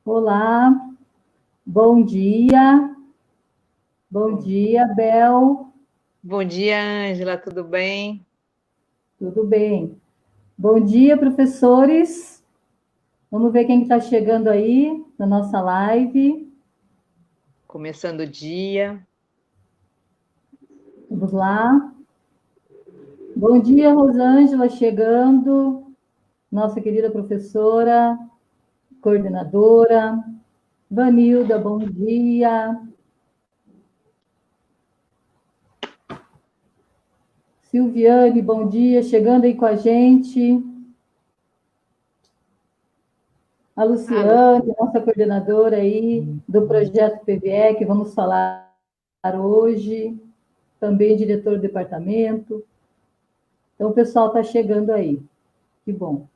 Olá, bom dia. Bom dia, Bel. Bom dia, Ângela, tudo bem? Tudo bem? Bom dia, professores. Vamos ver quem está chegando aí na nossa live. Começando o dia. Vamos lá. Bom dia, Rosângela, chegando. Nossa querida professora, coordenadora. Vanilda, bom dia. Silviane, bom dia, chegando aí com a gente. A Alô? Luciane, nossa coordenadora aí do projeto PVE, que vamos falar hoje, também diretor do departamento. Então, o pessoal está chegando aí. Que bom.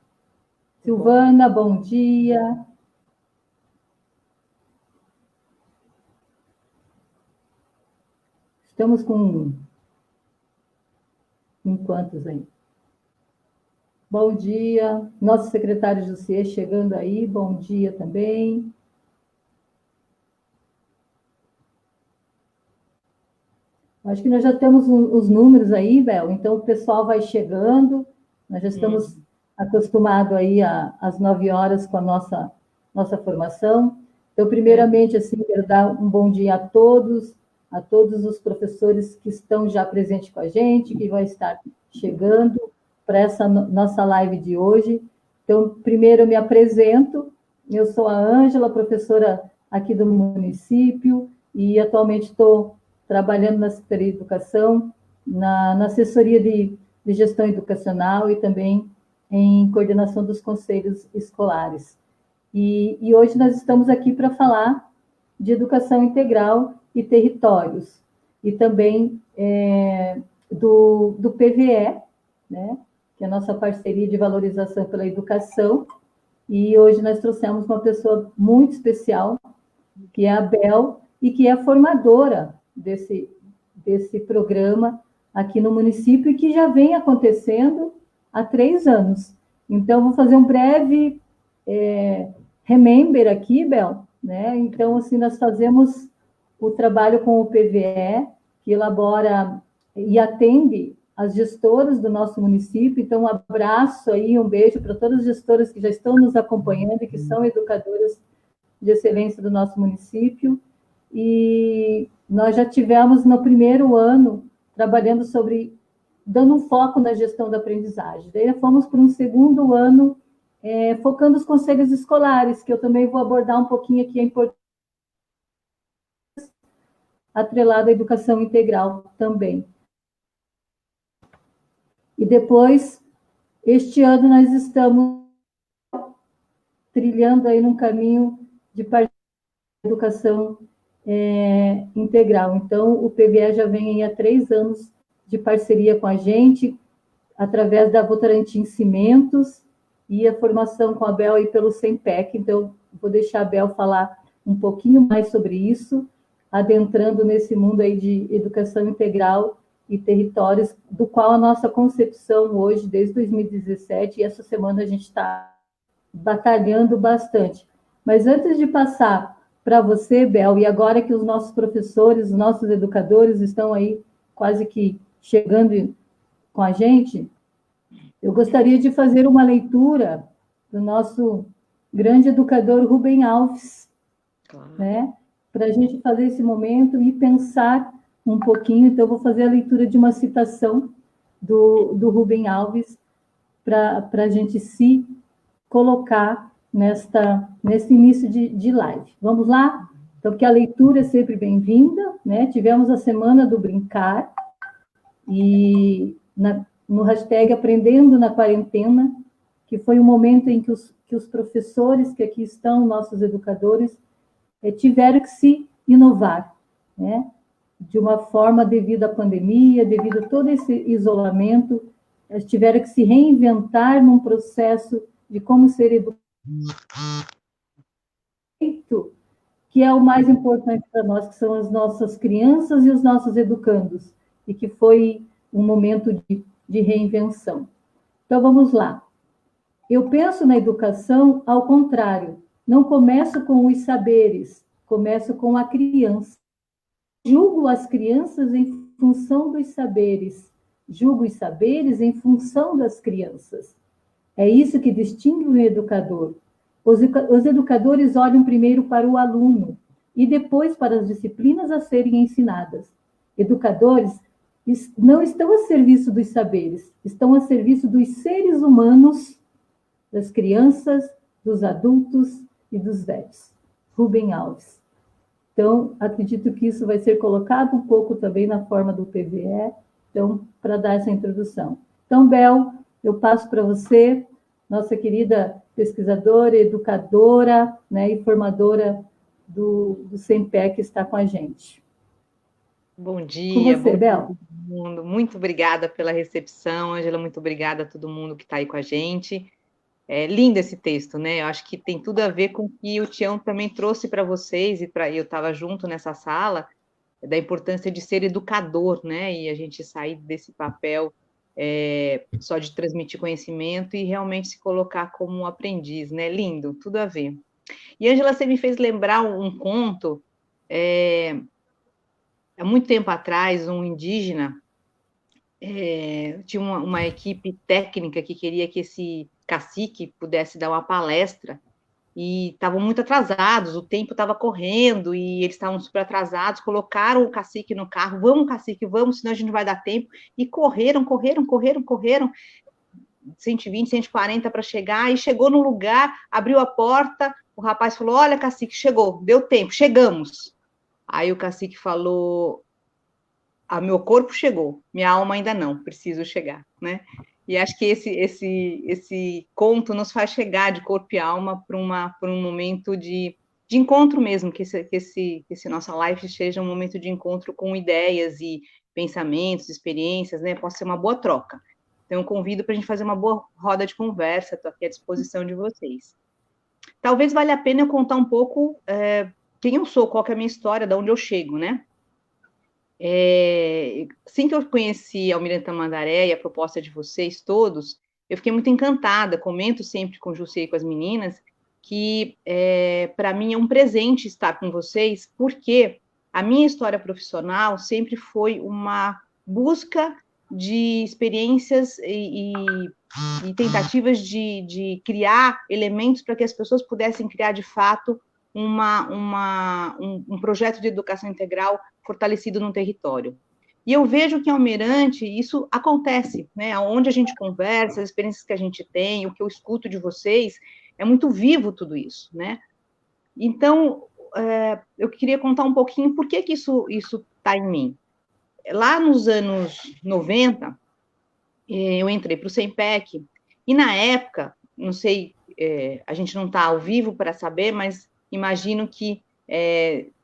Silvana, bom dia. Estamos com quantos aí? Bom dia. Nosso secretário José chegando aí, bom dia também. Acho que nós já temos os números aí, Bel, então o pessoal vai chegando, nós já estamos acostumados aí às 9 horas com a nossa formação. Então, primeiramente, assim, quero dar um bom dia a todos os professores que estão já presentes com a gente, que vão estar chegando para essa nossa live de hoje. Então, primeiro eu me apresento, eu sou a Ângela, professora aqui do município, e atualmente estou trabalhando na Secretaria de Educação, na assessoria de gestão educacional e também em coordenação dos conselhos escolares. E hoje nós estamos aqui para falar de educação integral e territórios, e também do PVE, né, que é a nossa parceria de valorização pela educação, e hoje nós trouxemos uma pessoa muito especial, que é a Bel, e que é formadora desse programa aqui no município, e que já vem acontecendo há 3 anos. Então, vou fazer um breve remember aqui, Bel, né? Então, assim, nós fazemos o trabalho com o PVE, que elabora e atende as gestoras do nosso município. Então, um abraço aí, um beijo para todas as gestoras que já estão nos acompanhando e que são educadoras de excelência do nosso município. E nós já tivemos no primeiro ano trabalhando dando um foco na gestão da aprendizagem. Daí fomos para um segundo ano focando os conselhos escolares, que eu também vou abordar um pouquinho aqui a importância atrelada à educação integral também. E depois, este ano, nós estamos trilhando aí num caminho de educação integral. Então, o PVE já vem há 3 anos de parceria com a gente, através da Votorantim Cimentos e a formação com a Bel aí pelo SEMPEC. Então, vou deixar a Bel falar um pouquinho mais sobre isso, adentrando nesse mundo aí de educação integral e territórios, do qual a nossa concepção hoje, desde 2017, e essa semana a gente está batalhando bastante. Mas antes de passar para você, Bel, e agora que os nossos professores, os nossos educadores estão aí quase que chegando com a gente, eu gostaria de fazer uma leitura do nosso grande educador Rubem Alves, Claro. né? Para a gente fazer esse momento e pensar um pouquinho. Então, eu vou fazer a leitura de uma citação do Rubem Alves para a gente se colocar nesse início de live. Vamos lá? Então, porque a leitura é sempre bem-vinda, né? Tivemos a Semana do Brincar, e no hashtag Aprendendo na Quarentena, que foi um momento em que os professores que aqui estão, nossos educadores, tiveram que se inovar, né? De uma forma devido à pandemia, devido a todo esse isolamento, eles tiveram que se reinventar num processo de como ser educado, que é o mais importante para nós, que são as nossas crianças e os nossos educandos, e que foi um momento de reinvenção. Então, vamos lá. Eu penso na educação ao contrário, não começo com os saberes, começo com a criança. Julgo as crianças em função dos saberes, julgo os saberes em função das crianças. É isso que distingue o educador. Os educadores olham primeiro para o aluno e depois para as disciplinas a serem ensinadas. Educadores não estão a serviço dos saberes, estão a serviço dos seres humanos, das crianças, dos adultos e dos velhos. Rubem Alves. Então, acredito que isso vai ser colocado um pouco também na forma do PVE, então, para dar essa introdução. Então, Bel, eu passo para você, nossa querida pesquisadora, educadora, né, e formadora do SEMPEC, que está com a gente. Bom dia, com você, Bel. Dia, todo mundo. Muito obrigada pela recepção, Ângela, muito obrigada a todo mundo que está aí com a gente. É lindo esse texto, né? Eu acho que tem tudo a ver com o que o Tião também trouxe para vocês, e eu estava junto nessa sala, da importância de ser educador, né? E a gente sair desse papel só de transmitir conhecimento e realmente se colocar como um aprendiz, né? Lindo, tudo a ver. E, Ângela, você me fez lembrar um conto, há muito tempo atrás, um indígena tinha uma equipe técnica que queria que esse cacique pudesse dar uma palestra, e estavam muito atrasados, o tempo estava correndo, e eles estavam super atrasados, colocaram o cacique no carro, vamos, cacique, vamos, senão a gente não vai dar tempo, e correram, 120, 140 para chegar, e chegou no lugar, abriu a porta, o rapaz falou, olha, cacique, chegou, deu tempo, chegamos. Aí o cacique falou, meu corpo chegou, minha alma ainda não, preciso chegar, né? E acho que esse conto nos faz chegar de corpo e alma para um momento de encontro mesmo, que esse nossa live seja um momento de encontro com ideias e pensamentos, experiências, né? Possa ser uma boa troca. Então, eu convido para a gente fazer uma boa roda de conversa, estou aqui à disposição de vocês. Talvez valha a pena eu contar um pouco quem eu sou, qual que é a minha história, de onde eu chego, né? Assim que eu conheci a Almirante Tamandaré e a proposta de vocês todos, eu fiquei muito encantada, comento sempre com o Jussi e com as meninas, que para mim é um presente estar com vocês, porque a minha história profissional sempre foi uma busca de experiências e tentativas de criar elementos para que as pessoas pudessem criar, de fato, um projeto de educação integral fortalecido no território. E eu vejo que em Almirante isso acontece, né? Onde a gente conversa, as experiências que a gente tem, o que eu escuto de vocês, é muito vivo tudo isso, né? Então, eu queria contar um pouquinho por que isso está em mim. Lá nos anos 90, eu entrei para o SEMPEC, e na época, não sei, a gente não está ao vivo para saber, mas imagino que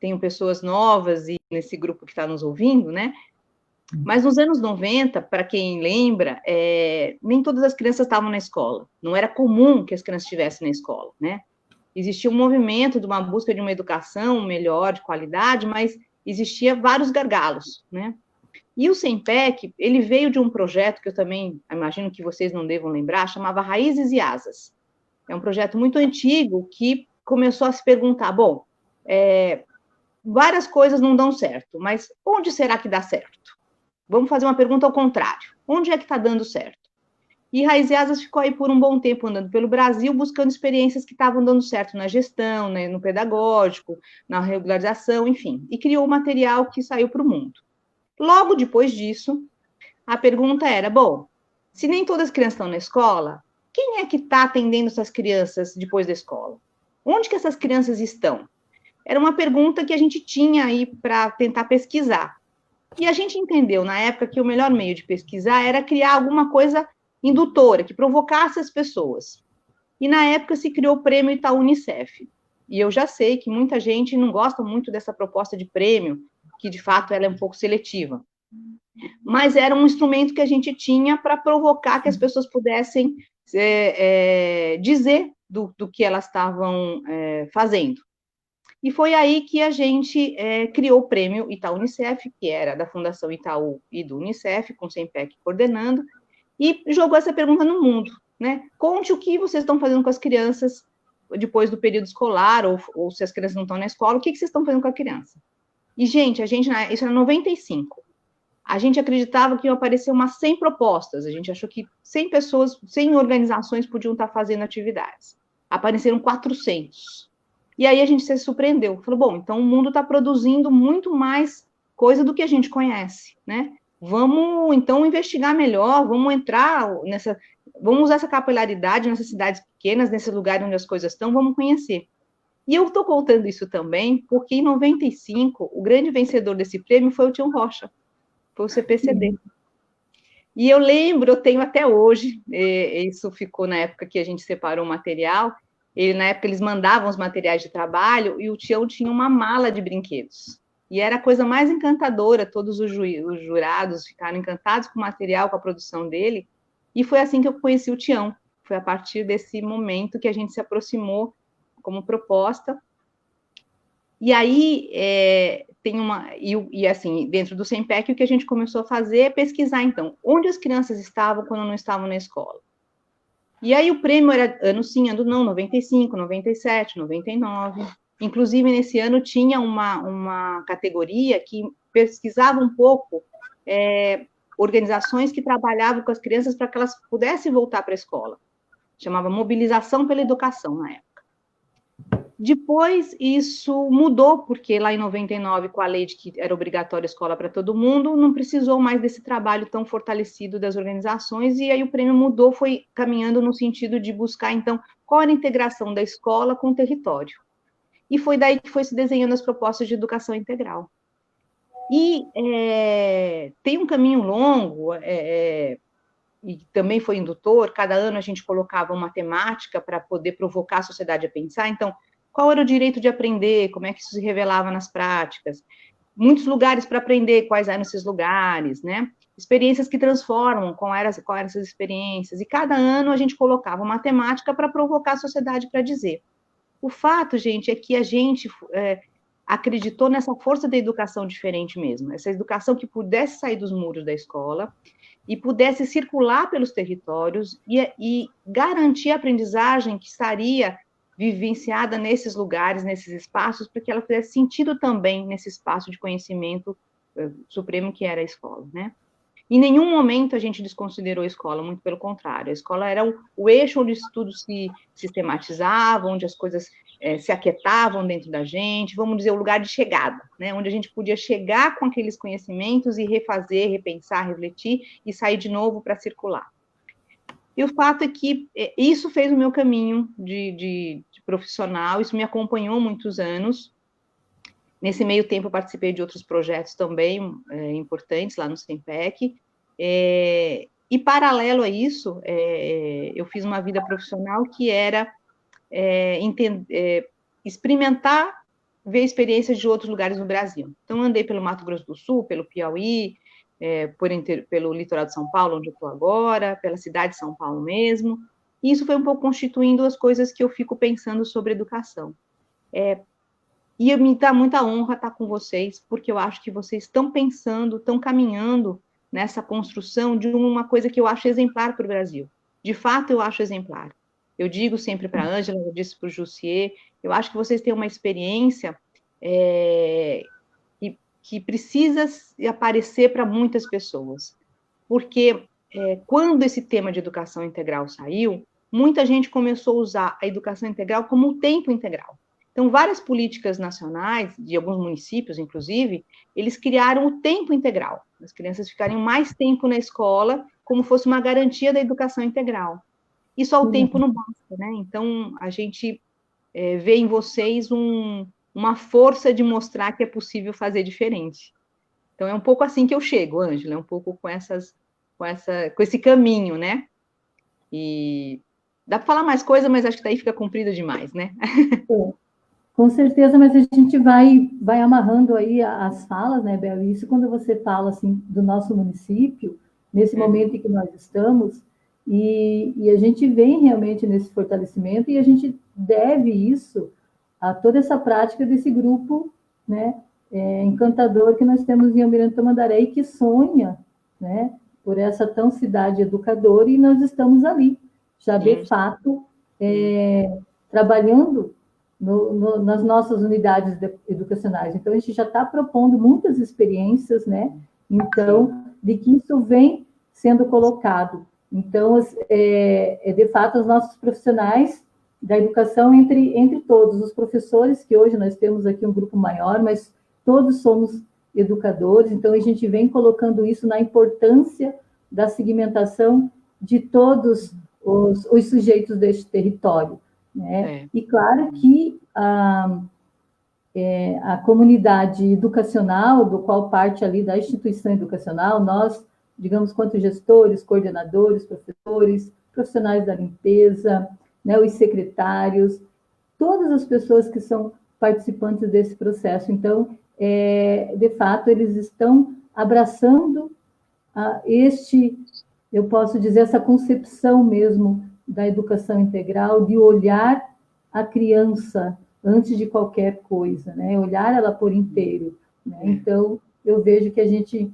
tenham pessoas novas e nesse grupo que está nos ouvindo, né? Mas nos anos 90, para quem lembra, nem todas as crianças estavam na escola. Não era comum que as crianças estivessem na escola, né? Existia um movimento de uma busca de uma educação melhor, de qualidade, mas existia vários gargalos, né? E o SEMPEC, ele veio de um projeto que eu também imagino que vocês não devam lembrar, chamava Raízes e Asas. É um projeto muito antigo que começou a se perguntar, bom, várias coisas não dão certo, mas onde será que dá certo? Vamos fazer uma pergunta ao contrário. Onde é que está dando certo? E Raízes e Asas ficou aí por um bom tempo andando pelo Brasil, buscando experiências que estavam dando certo na gestão, né, no pedagógico, na regularização, enfim. E criou um material que saiu para o mundo. Logo depois disso, a pergunta era, bom, se nem todas as crianças estão na escola, quem é que está atendendo essas crianças depois da escola? Onde que essas crianças estão? Era uma pergunta que a gente tinha aí para tentar pesquisar. E a gente entendeu, na época, que o melhor meio de pesquisar era criar alguma coisa indutora, que provocasse as pessoas. E, na época, se criou o prêmio Itaú Unicef. E eu já sei que muita gente não gosta muito dessa proposta de prêmio, que, de fato, ela é um pouco seletiva. Mas era um instrumento que a gente tinha para provocar que as pessoas pudessem dizer do que elas estavam fazendo. E foi aí que a gente criou o prêmio Itaú Unicef, que era da Fundação Itaú e do Unicef, com o SEMPEC coordenando, e jogou essa pergunta no mundo, né? Conte o que vocês estão fazendo com as crianças depois do período escolar, ou se as crianças não estão na escola, o que vocês estão fazendo com a criança? E, gente, isso era 95. A gente acreditava que iam aparecer umas 100 propostas, a gente achou que 100 pessoas, 100 organizações podiam estar fazendo atividades. Apareceram 400. E aí a gente se surpreendeu, falou, bom, então o mundo está produzindo muito mais coisa do que a gente conhece, né? Vamos, então, investigar melhor, vamos entrar vamos usar essa capilaridade nessas cidades pequenas, nesses lugares onde as coisas estão, vamos conhecer. E eu estou contando isso também, porque em 95, o grande vencedor desse prêmio foi o Tião Rocha, foi o CPCD. E eu lembro, eu tenho até hoje, isso ficou na época que a gente separou o material, na época eles mandavam os materiais de trabalho, e o Tião tinha uma mala de brinquedos. E era a coisa mais encantadora, todos os jurados ficaram encantados com o material, com a produção dele, e foi assim que eu conheci o Tião. Foi a partir desse momento que a gente se aproximou como proposta. E aí, assim, dentro do SEMPEC, o que a gente começou a fazer é pesquisar, então, onde as crianças estavam quando não estavam na escola. E aí o prêmio era ano sim, ano não, 95, 97, 99. Inclusive, nesse ano tinha uma categoria que pesquisava um pouco organizações que trabalhavam com as crianças para que elas pudessem voltar para a escola. Chamava Mobilização pela Educação, na época. Depois, isso mudou, porque lá em 99, com a lei de que era obrigatória a escola para todo mundo, não precisou mais desse trabalho tão fortalecido das organizações, e aí o prêmio mudou, foi caminhando no sentido de buscar, então, qual era a integração da escola com o território. E foi daí que foi se desenhando as propostas de educação integral. E tem um caminho longo, e também foi indutor, cada ano a gente colocava uma temática para poder provocar a sociedade a pensar, então, qual era o direito de aprender, como é que isso se revelava nas práticas, muitos lugares para aprender, quais eram esses lugares, né? Experiências que transformam, quais eram essas experiências, e cada ano a gente colocava uma temática para provocar a sociedade para dizer. O fato, gente, é que a gente acreditou nessa força da educação diferente mesmo, essa educação que pudesse sair dos muros da escola e pudesse circular pelos territórios e garantir a aprendizagem que estaria vivenciada nesses lugares, nesses espaços, para que ela fizesse sentido também nesse espaço de conhecimento supremo que era a escola, né? Em nenhum momento a gente desconsiderou a escola, muito pelo contrário. A escola era o eixo onde tudo se sistematizava, onde as coisas se aquietavam dentro da gente, vamos dizer, o lugar de chegada, né? Onde a gente podia chegar com aqueles conhecimentos e refazer, repensar, refletir e sair de novo para circular. E o fato é que isso fez o meu caminho de profissional, isso me acompanhou muitos anos. Nesse meio tempo, eu participei de outros projetos também importantes lá no SEMPEC. E, paralelo a isso, eu fiz uma vida profissional que era experimentar, ver experiências de outros lugares no Brasil. Então, andei pelo Mato Grosso do Sul, pelo Piauí, pelo litoral de São Paulo, onde eu estou agora, pela cidade de São Paulo mesmo. E isso foi um pouco constituindo as coisas que eu fico pensando sobre educação. E me dá muita honra estar com vocês, porque eu acho que vocês estão pensando, estão caminhando nessa construção de uma coisa que eu acho exemplar para o Brasil. De fato, eu acho exemplar. Eu digo sempre para a Ângela, eu disse para o Jussier, eu acho que vocês têm uma experiência que precisa aparecer para muitas pessoas. Porque quando esse tema de educação integral saiu, muita gente começou a usar a educação integral como o tempo integral. Então, várias políticas nacionais, de alguns municípios, inclusive, eles criaram o tempo integral. As crianças ficariam mais tempo na escola, como fosse uma garantia da educação integral. E só o tempo não basta, né? Então, a gente vê em vocês uma força de mostrar que é possível fazer diferente. Então, é um pouco assim que eu chego, Ângela, é um pouco com esse caminho, né? E dá para falar mais coisa, mas acho que daí fica comprido demais, né? Com certeza, mas a gente vai amarrando aí as falas, né, Bel? Isso quando você fala, assim, do nosso município, nesse momento em que nós estamos, e a gente vem realmente nesse fortalecimento, e a gente deve isso a toda essa prática desse grupo, né, encantador que nós temos em Almirante Tamandaré, e que sonha, né, por essa tão cidade educadora, e nós estamos ali, já de fato, trabalhando nas nossas unidades educacionais. Então, a gente já está propondo muitas experiências, né? Então, de que isso vem sendo colocado. Então, de fato, os nossos profissionais da educação, entre todos, os professores, que hoje nós temos aqui um grupo maior, mas todos somos educadores, então a gente vem colocando isso na importância da segmentação de todos os sujeitos deste território, né? E claro que a comunidade educacional, do qual parte ali da instituição educacional, nós, digamos, quanto gestores, coordenadores, professores, profissionais da limpeza, né, os secretários, todas as pessoas que são participantes desse processo. Então, de fato, eles estão abraçando eu posso dizer, essa concepção mesmo da educação integral, de olhar a criança antes de qualquer coisa, né? Olhar ela por inteiro, né? Então, eu vejo que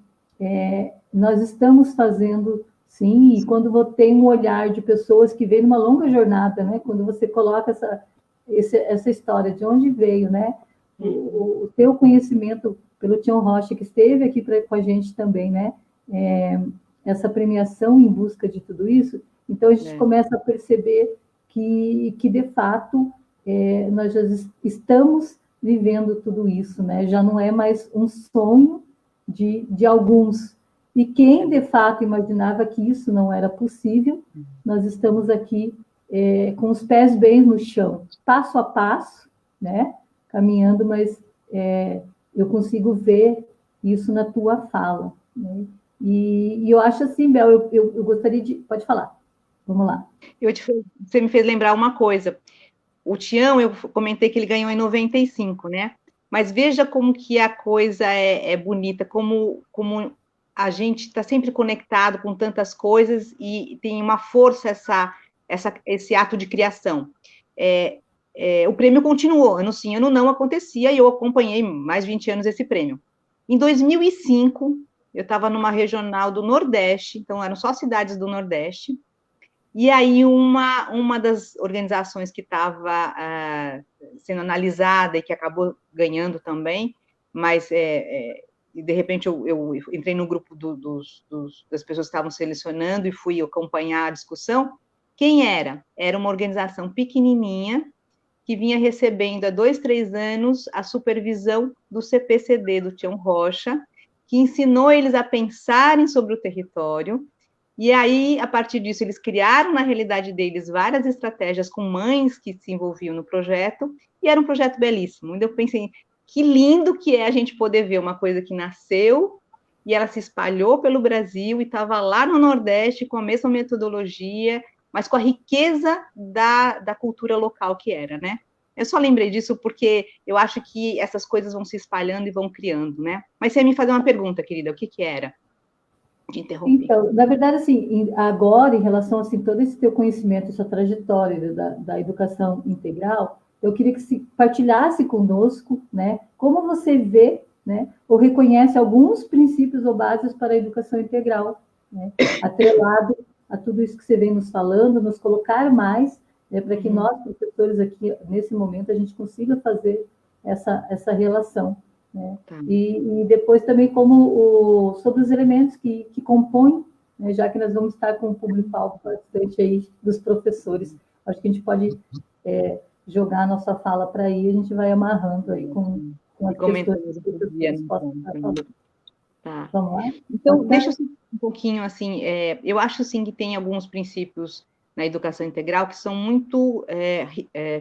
nós estamos fazendo, sim, e quando tem um olhar de pessoas que vêm numa longa jornada, né? Quando você coloca essa história de onde veio, né? O teu conhecimento pelo Tião Rocha, que esteve aqui com a gente também, né? Essa premiação em busca de tudo isso, então a gente começa a perceber que de fato, nós já estamos vivendo tudo isso, né? Já não é mais um sonho de alguns. E quem, de fato, imaginava que isso não era possível, nós estamos aqui com os pés bem no chão, passo a passo, né? Caminhando, mas eu consigo ver isso na tua fala, né? E eu acho assim, Bel, eu gostaria de... Pode falar, vamos lá. Você me fez lembrar uma coisa. O Tião, eu comentei que ele ganhou em 95, né? Mas veja como que a coisa é bonita, como a gente está sempre conectado com tantas coisas e tem uma força esse ato de criação. O prêmio continuou, ano sim, ano não acontecia, e eu acompanhei mais de 20 anos esse prêmio. Em 2005, eu estava numa regional do Nordeste, então eram só cidades do Nordeste, e aí uma das organizações que estava sendo analisada e que acabou ganhando também, mas de repente eu entrei no grupo das pessoas que estavam selecionando e fui acompanhar a discussão. Quem era? Era uma organização pequenininha que vinha recebendo há 2, 3 anos a supervisão do CPCD, do Tião Rocha, que ensinou eles a pensarem sobre o território. E aí, a partir disso, eles criaram, na realidade deles, várias estratégias com mães que se envolviam no projeto, e era um projeto belíssimo. Então, eu pensei, que lindo que é a gente poder ver uma coisa que nasceu, e ela se espalhou pelo Brasil, e estava lá no Nordeste com a mesma metodologia, mas com a riqueza da cultura local que era, né? Eu só lembrei disso porque eu acho que essas coisas vão se espalhando e vão criando, né? Mas você ia me fazer uma pergunta, querida, o que era? Te interrompi. Então, na verdade, assim, agora, em relação a assim, todo esse teu conhecimento, essa trajetória da educação integral, eu queria que se partilhasse conosco, né, como você vê, né, ou reconhece alguns princípios ou bases para a educação integral, né, atrelado a tudo isso que você vem nos falando, nos colocar mais, né, para que nós, professores aqui, nesse momento, a gente consiga fazer essa relação. Né? Tá. E depois também sobre os elementos que compõem, né, já que nós vamos estar com o público-alvo bastante aí dos professores. Acho que a gente pode jogar a nossa fala para aí, a gente vai amarrando aí com as questões que os professores possam estar falando. Tá. Vamos lá? Então, deixa eu um pouquinho, assim, eu acho, sim, que tem alguns princípios na educação integral que são muito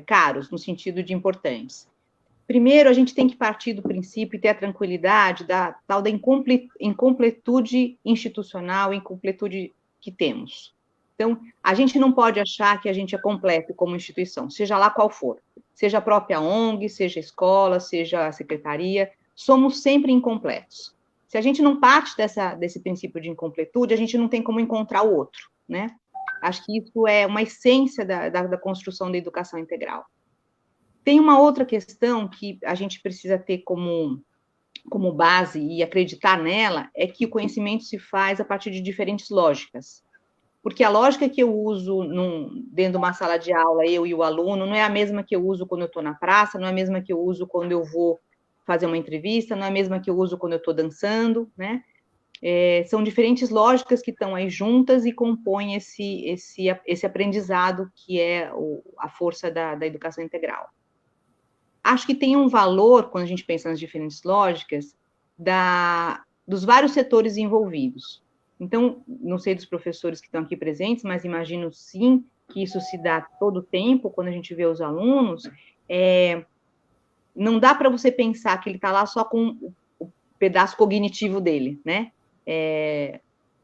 caros, no sentido de importantes. Primeiro, a gente tem que partir do princípio e ter a tranquilidade da tal da incompletude institucional, incompletude que temos. Então, a gente não pode achar que a gente é completo como instituição, seja lá qual for, seja a própria ONG, seja a escola, seja a secretaria, somos sempre incompletos. Se a gente não parte desse princípio de incompletude, a gente não tem como encontrar o outro, né? Acho que isso é uma essência da construção da educação integral. Tem uma outra questão que a gente precisa ter como base e acreditar nela, é que o conhecimento se faz a partir de diferentes lógicas. porque a lógica que eu uso dentro de uma sala de aula, eu e o aluno, não é a mesma que eu uso quando eu estou na praça, não é a mesma que eu uso quando eu vou fazer uma entrevista, não é a mesma que eu uso quando eu estou dançando, né? São diferentes lógicas que estão aí juntas e compõem esse aprendizado que é a força da educação integral. Acho que tem um valor, quando a gente pensa nas diferentes lógicas, dos vários setores envolvidos. Então, não sei dos professores que estão aqui presentes, mas imagino sim que isso se dá todo o tempo, quando a gente vê os alunos. Não dá para você pensar que ele está lá só com o pedaço cognitivo dele, né?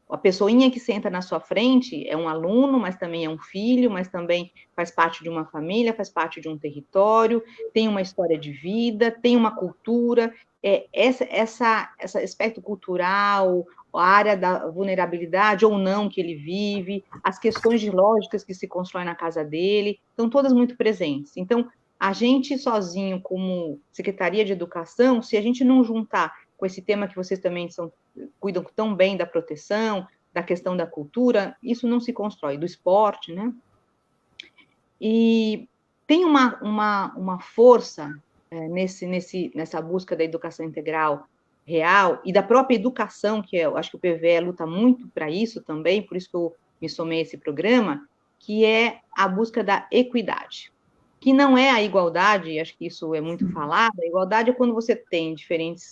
A pessoinha que senta na sua frente é um aluno, mas também é um filho, mas também faz parte de uma família, faz parte de um território, tem uma história de vida, tem uma cultura. Esse aspecto cultural, a área da vulnerabilidade ou não que ele vive, as questões de lógicas que se constroem na casa dele, estão todas muito presentes. Então, a gente sozinho, como Secretaria de Educação, se a gente não juntar com esse tema que vocês também cuidam tão bem da proteção, da questão da cultura, isso não se constrói, do esporte, né? E tem uma força nessa busca da educação integral real e da própria educação, que eu acho que o PVE luta muito para isso também, por isso que eu me somei a esse programa, que é a busca da equidade, que não é a igualdade, acho que isso é muito falado, a igualdade é quando você tem diferentes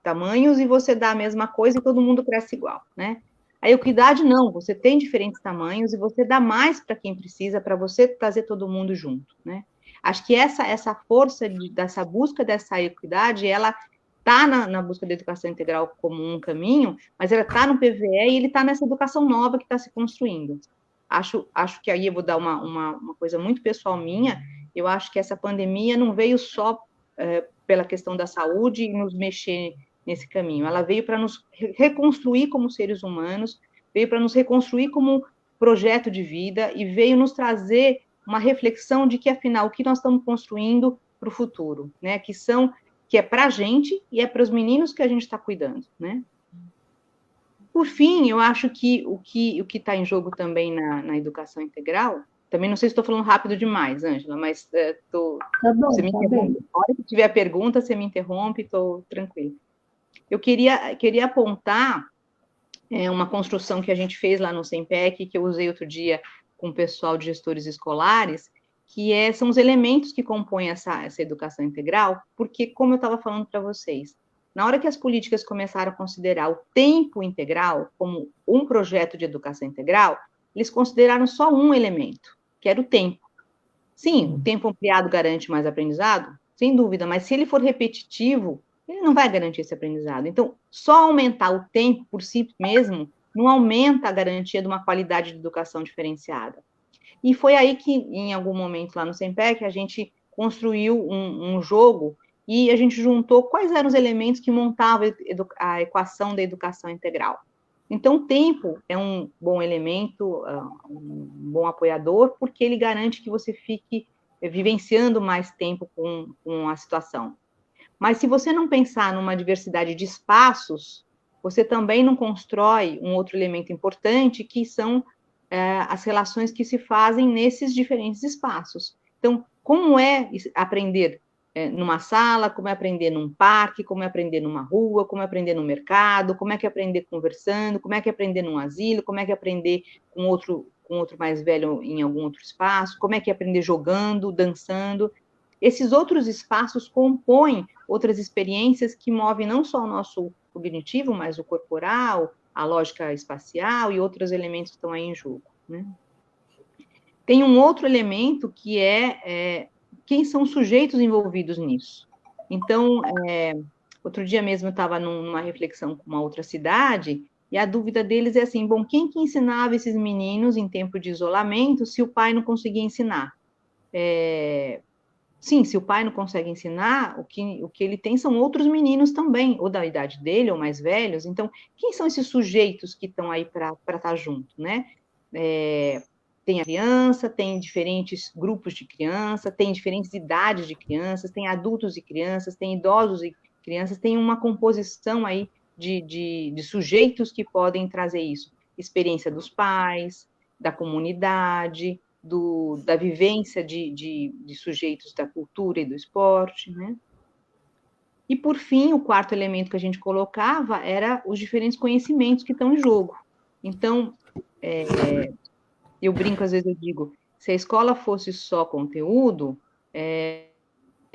tamanhos e você dá a mesma coisa e todo mundo cresce igual, né? A equidade não, você tem diferentes tamanhos e você dá mais para quem precisa, para você trazer todo mundo junto, né? Acho que essa força dessa busca dessa equidade, ela está na busca da educação integral como um caminho, mas ela está no PVE e ele está nessa educação nova que está se construindo. Acho que aí eu vou dar uma coisa muito pessoal minha, eu acho que essa pandemia não veio só pela questão da saúde e nos mexer nesse caminho. Ela veio para nos reconstruir como seres humanos, veio para nos reconstruir como projeto de vida e veio nos trazer uma reflexão de que, afinal, o que nós estamos construindo para o futuro, né? Que é para a gente e é para os meninos que a gente está cuidando, né? Por fim, eu acho que o que está em jogo também na educação integral, também não sei se estou falando rápido demais, Ângela, mas tá bom, você me interrompe. Na hora que tiver pergunta, você me interrompe, estou tranquila. Eu queria apontar uma construção que a gente fez lá no SEMPEC, que eu usei outro dia com o pessoal de gestores escolares, que são os elementos que compõem essa educação integral, porque, como eu estava falando para vocês, na hora que as políticas começaram a considerar o tempo integral como um projeto de educação integral, eles consideraram só um elemento, que era o tempo. Sim, o tempo ampliado garante mais aprendizado, sem dúvida, mas se ele for repetitivo, ele não vai garantir esse aprendizado. Então, só aumentar o tempo por si mesmo não aumenta a garantia de uma qualidade de educação diferenciada. E foi aí que, em algum momento lá no SEMPEC, a gente construiu um jogo e a gente juntou quais eram os elementos que montavam a equação da educação integral. Então, o tempo é um bom elemento, um bom apoiador, porque ele garante que você fique vivenciando mais tempo com a situação. Mas se você não pensar numa diversidade de espaços, você também não constrói um outro elemento importante, que são as relações que se fazem nesses diferentes espaços. Então, como é aprender numa sala, como é aprender num parque, como é aprender numa rua, como é aprender no mercado, como é que é aprender conversando, como é que é aprender num asilo, como é que é aprender com outro mais velho em algum outro espaço, como é que é aprender jogando, dançando. Esses outros espaços compõem outras experiências que movem não só o nosso cognitivo, mas o corporal, a lógica espacial e outros elementos que estão aí em jogo, né? Tem um outro elemento que quem são os sujeitos envolvidos nisso. Então, outro dia mesmo eu estava numa reflexão com uma outra cidade, e a dúvida deles é assim, bom, quem que ensinava esses meninos em tempo de isolamento se o pai não conseguia ensinar? Sim, se o pai não consegue ensinar, o que ele tem são outros meninos também, ou da idade dele, ou mais velhos. Então, quem são esses sujeitos que estão aí para estar junto, né? Tem a criança, tem diferentes grupos de criança, tem diferentes idades de crianças, tem adultos e crianças, tem idosos e crianças, tem uma composição aí de sujeitos que podem trazer isso. Experiência dos pais, da comunidade, da vivência de sujeitos da cultura e do esporte, né? E, por fim, o quarto elemento que a gente colocava era os diferentes conhecimentos que estão em jogo. Então, eu brinco, às vezes eu digo, se a escola fosse só conteúdo,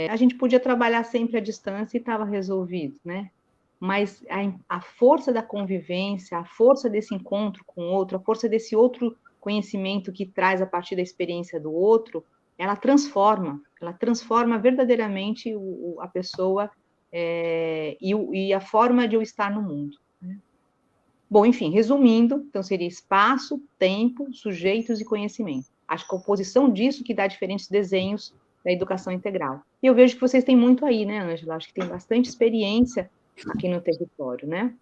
a gente podia trabalhar sempre à distância e estava resolvido, né? Mas a força da convivência, a força desse encontro com o outro, a força desse outro conhecimento que traz a partir da experiência do outro, ela transforma verdadeiramente a pessoa e a forma de eu estar no mundo. Né? Bom, enfim, resumindo, então seria espaço, tempo, sujeitos e conhecimento. Acho que a composição disso que dá diferentes desenhos da educação integral. E eu vejo que vocês têm muito aí, né, Ângela? Acho que tem bastante experiência aqui no território, né?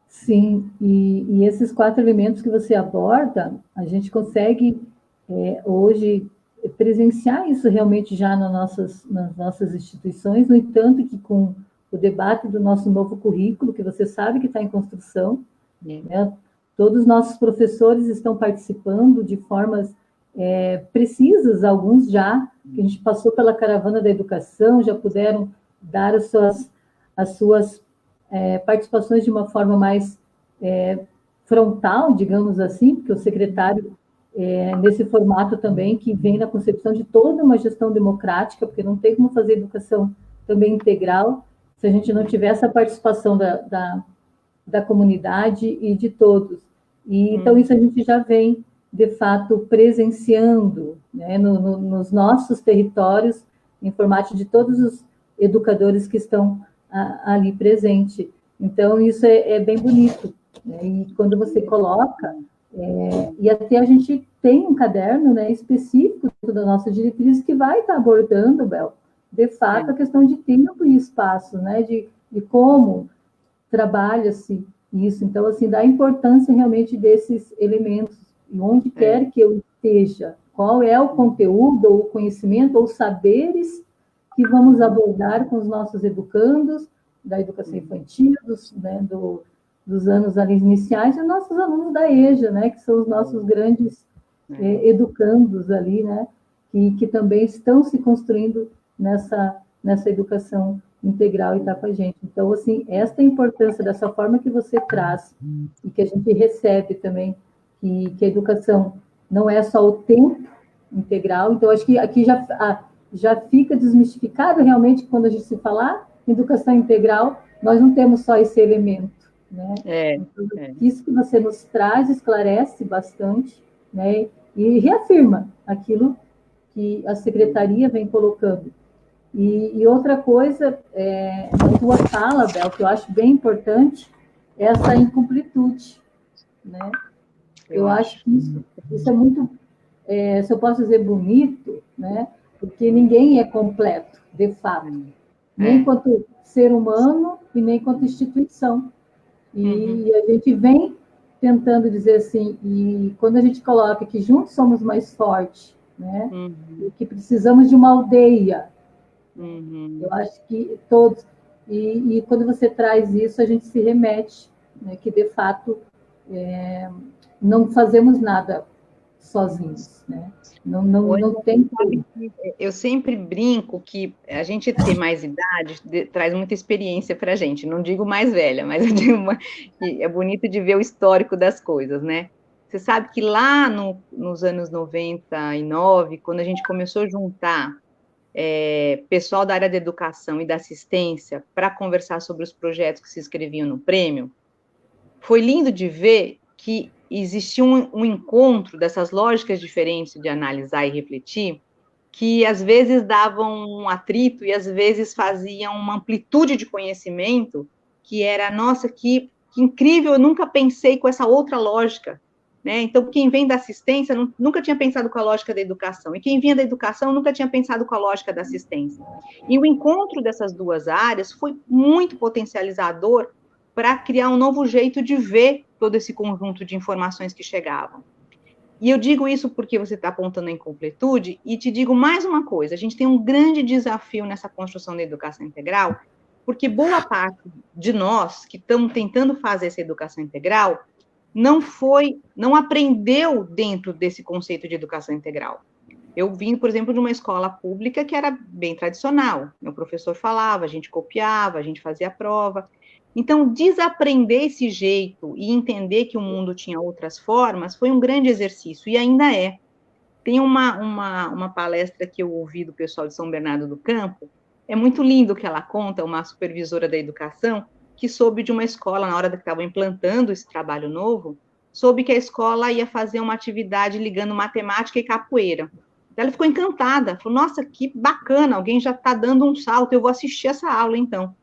Sim, e esses 4 elementos que você aborda, a gente consegue hoje presenciar isso realmente já nas nossas instituições, no entanto que com o debate do nosso novo currículo, que você sabe que está em construção, né, todos os nossos professores estão participando de formas precisas, alguns já, que a gente passou pela caravana da educação, já puderam dar as suas participações de uma forma mais frontal, digamos assim, porque o secretário, nesse formato também, que vem na concepção de toda uma gestão democrática, porque não tem como fazer educação também integral se a gente não tiver essa participação da comunidade e de todos. E, então, isso a gente já vem, de fato, presenciando, né, nos nossos territórios, em formato de todos os educadores que estão ali presentes. Então, isso é bem bonito. Né? E quando você coloca, e até a gente tem um caderno, né, específico da nossa diretriz que vai estar abordando, Bel, de fato, a questão de tempo e espaço, né, de como trabalha-se isso. Então, assim, dá importância realmente desses elementos, e onde quer que eu esteja, qual é o conteúdo, ou o conhecimento, ou saberes que vamos abordar com os nossos educandos, da educação infantil, dos anos ali iniciais, e os nossos alunos da EJA, né, que são os nossos grandes educandos ali, né, que também estão se construindo nessa educação integral e está com a gente. Então, assim, esta importância dessa forma que você traz e que a gente recebe também, que a educação não é só o tempo integral, então acho que aqui já fica desmistificado realmente quando a gente se falar em educação integral, nós não temos só esse elemento, né? Então, isso que você nos traz esclarece bastante, né? E reafirma aquilo que a secretaria vem colocando. E outra coisa, na tua fala, Bel, que eu acho bem importante, é essa incompletude, né? Eu acho que isso é muito, se eu posso dizer, bonito, né? Porque ninguém é completo, de fato, nem enquanto ser humano e nem enquanto instituição. E a gente vem tentando dizer assim, e quando a gente coloca que juntos somos mais fortes, né? E que precisamos de uma aldeia, eu acho que todos... E quando você traz isso, a gente se remete, né, que, de fato, não fazemos nada sozinhos, né? Não tem como. Eu sempre brinco que a gente ter mais idade traz muita experiência para a gente. Não digo mais velha, mas eu digo que é bonito de ver o histórico das coisas, né? Você sabe que lá nos anos 99, quando a gente começou a juntar pessoal da área da educação e da assistência para conversar sobre os projetos que se inscreviam no prêmio, foi lindo de ver que existia um encontro dessas lógicas diferentes de analisar e refletir, que às vezes davam um atrito e às vezes faziam uma amplitude de conhecimento que era, nossa, que incrível, eu nunca pensei com essa outra lógica. Né? Então, quem vem da assistência nunca tinha pensado com a lógica da educação, e quem vinha da educação nunca tinha pensado com a lógica da assistência. E o encontro dessas duas áreas foi muito potencializador para criar um novo jeito de ver todo esse conjunto de informações que chegavam. E eu digo isso porque você está apontando a incompletude, e te digo mais uma coisa, a gente tem um grande desafio nessa construção da educação integral, porque boa parte de nós que estamos tentando fazer essa educação integral não aprendeu dentro desse conceito de educação integral. Eu vim, por exemplo, de uma escola pública que era bem tradicional. Meu professor falava, a gente copiava, a gente fazia a prova. Então, desaprender esse jeito e entender que o mundo tinha outras formas foi um grande exercício, e ainda é. Tem uma palestra que eu ouvi do pessoal de São Bernardo do Campo, é muito lindo o que ela conta, uma supervisora da educação, que soube de uma escola, na hora que estavam implantando esse trabalho novo, soube que a escola ia fazer uma atividade ligando matemática e capoeira. Ela ficou encantada, falou, nossa, que bacana, alguém já está dando um salto, eu vou assistir essa aula, então.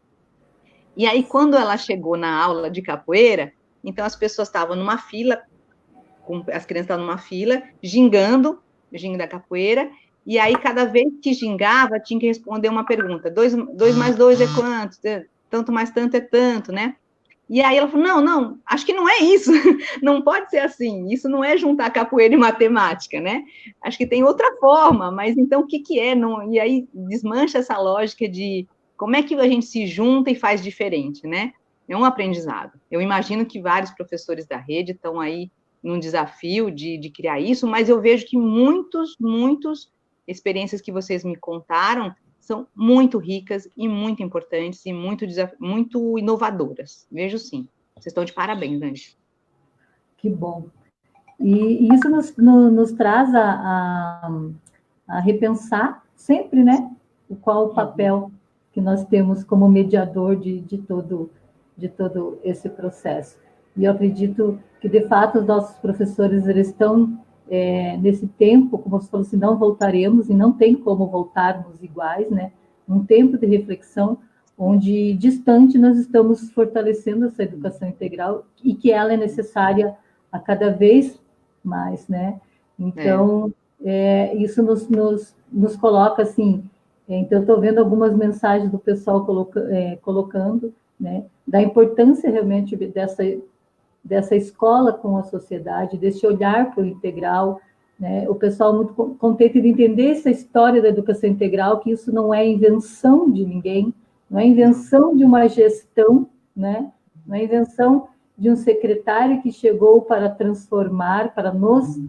E aí, quando ela chegou na aula de capoeira, então as pessoas estavam numa fila, as crianças estavam numa fila, gingando, gingo da capoeira, e aí, cada vez que gingava, tinha que responder uma pergunta. 2 mais 2 é quanto? Tanto mais tanto é tanto, né? E aí ela falou, não, acho que não é isso, não pode ser assim, isso não é juntar capoeira e matemática, né? Acho que tem outra forma, mas então o que é? Não, e aí desmancha essa lógica de como é que a gente se junta e faz diferente, né? É um aprendizado. Eu imagino que vários professores da rede estão aí num desafio de criar isso, mas eu vejo que muitos experiências que vocês me contaram são muito ricas e muito importantes e muito inovadoras. Vejo sim. Vocês estão de parabéns, Anjo. Que bom. E isso nos traz a repensar sempre, né? Qual o papel que nós temos como mediador de todo esse processo. E eu acredito que, de fato, os nossos professores eles estão nesse tempo, como você falou, se não voltaremos, e não tem como voltarmos iguais, né? Um tempo de reflexão onde, distante, nós estamos fortalecendo essa educação integral e que ela é necessária a cada vez mais, né? Então, isso nos coloca, assim, então, eu estou vendo algumas mensagens do pessoal colocando, né, da importância realmente dessa escola com a sociedade, desse olhar para o integral, né? O pessoal muito contente de entender essa história da educação integral, que isso não é invenção de ninguém, não é invenção de uma gestão, né? Não é invenção de um secretário que chegou para transformar, para nos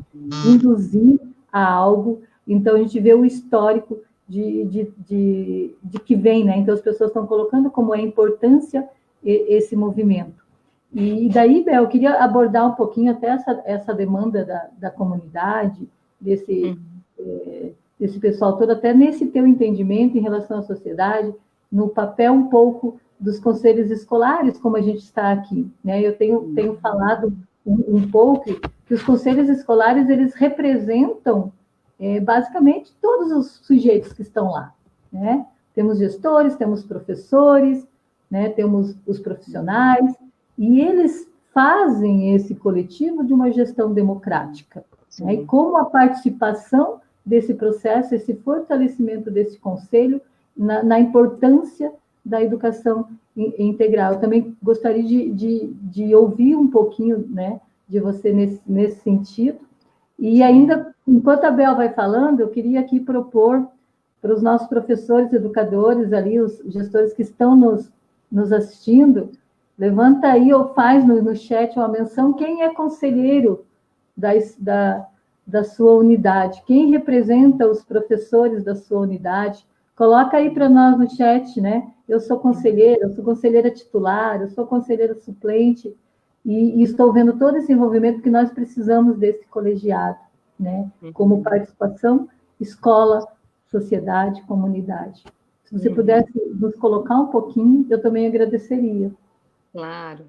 induzir a algo. Então, a gente vê o histórico de que vem, né? Então, as pessoas estão colocando como é a importância esse movimento. E daí, Bel, eu queria abordar um pouquinho até essa demanda da comunidade, desse pessoal todo, até nesse teu entendimento em relação à sociedade, no papel um pouco dos conselhos escolares, como a gente está aqui, né? Eu tenho falado um pouco que os conselhos escolares, eles representam basicamente todos os sujeitos que estão lá, né? Temos gestores, temos professores, né? Temos os profissionais, e eles fazem esse coletivo de uma gestão democrática, né? E como a participação desse processo, esse fortalecimento desse conselho na importância da educação integral. Eu também gostaria de ouvir um pouquinho, né, de você nesse sentido. E ainda, enquanto a Bel vai falando, eu queria aqui propor para os nossos professores, educadores ali, os gestores que estão nos assistindo, levanta aí ou faz no chat uma menção, quem é conselheiro da sua unidade, quem representa os professores da sua unidade, coloca aí para nós no chat, né? Eu sou conselheira titular, eu sou conselheira suplente, e estou vendo todo esse envolvimento que nós precisamos desse colegiado, né? Como participação, escola, sociedade, comunidade. Se você pudesse nos colocar um pouquinho, eu também agradeceria. Claro.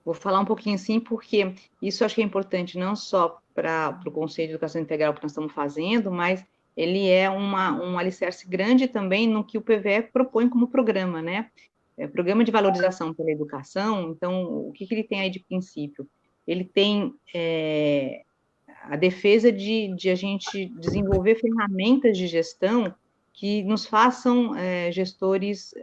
Vou falar um pouquinho sim, porque isso eu acho que é importante não só para o Conselho de Educação Integral que nós estamos fazendo, mas ele é um alicerce grande também no que o PVE propõe como programa, né? Programa de Valorização pela Educação. Então, o que ele tem aí de princípio? Ele tem a defesa de a gente desenvolver ferramentas de gestão que nos façam gestores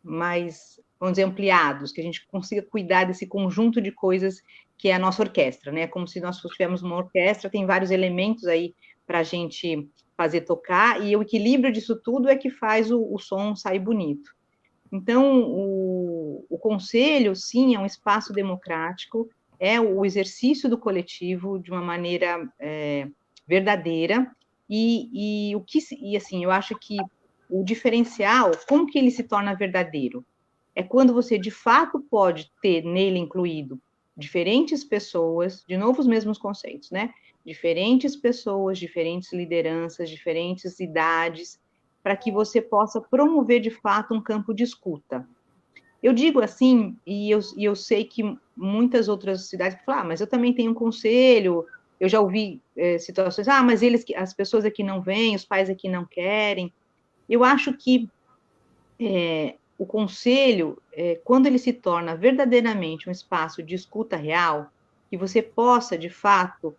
mais, vamos dizer, ampliados, que a gente consiga cuidar desse conjunto de coisas que é a nossa orquestra, né? Como se nós tivéssemos uma orquestra, tem vários elementos aí para a gente fazer tocar, e o equilíbrio disso tudo é que faz o som sair bonito. Então, o conselho, sim, é um espaço democrático, é o exercício do coletivo de uma maneira verdadeira, e assim, eu acho que o diferencial, como que ele se torna verdadeiro? É quando você, de fato, pode ter nele incluído diferentes pessoas, de novo os mesmos conceitos, né? Diferentes pessoas, diferentes lideranças, diferentes idades, para que você possa promover, de fato, um campo de escuta. Eu digo assim, e eu sei que muitas outras cidades falam, mas eu também tenho um conselho, eu já ouvi situações, mas as pessoas aqui não vêm, os pais aqui não querem. Eu acho que o conselho, quando ele se torna verdadeiramente um espaço de escuta real, que você possa, de fato,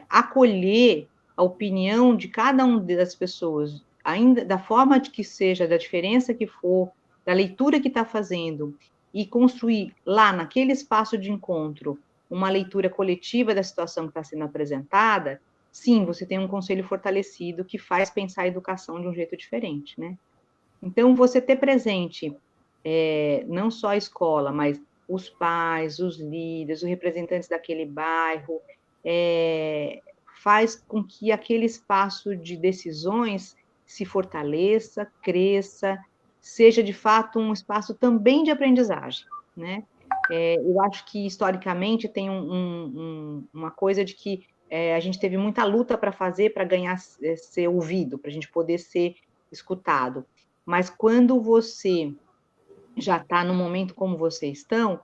acolher a opinião de cada uma das pessoas, ainda da forma de que seja, da diferença que for, da leitura que está fazendo, e construir lá, naquele espaço de encontro, uma leitura coletiva da situação que está sendo apresentada, sim, você tem um conselho fortalecido que faz pensar a educação de um jeito diferente, né? Então, você ter presente não só a escola, mas os pais, os líderes, os representantes daquele bairro, faz com que aquele espaço de decisões se fortaleça, cresça, seja de fato um espaço também de aprendizagem, né? Eu acho que historicamente tem uma coisa de que a gente teve muita luta para fazer, para ganhar, ser ouvido, para a gente poder ser escutado. Mas quando você já está no momento como vocês estão,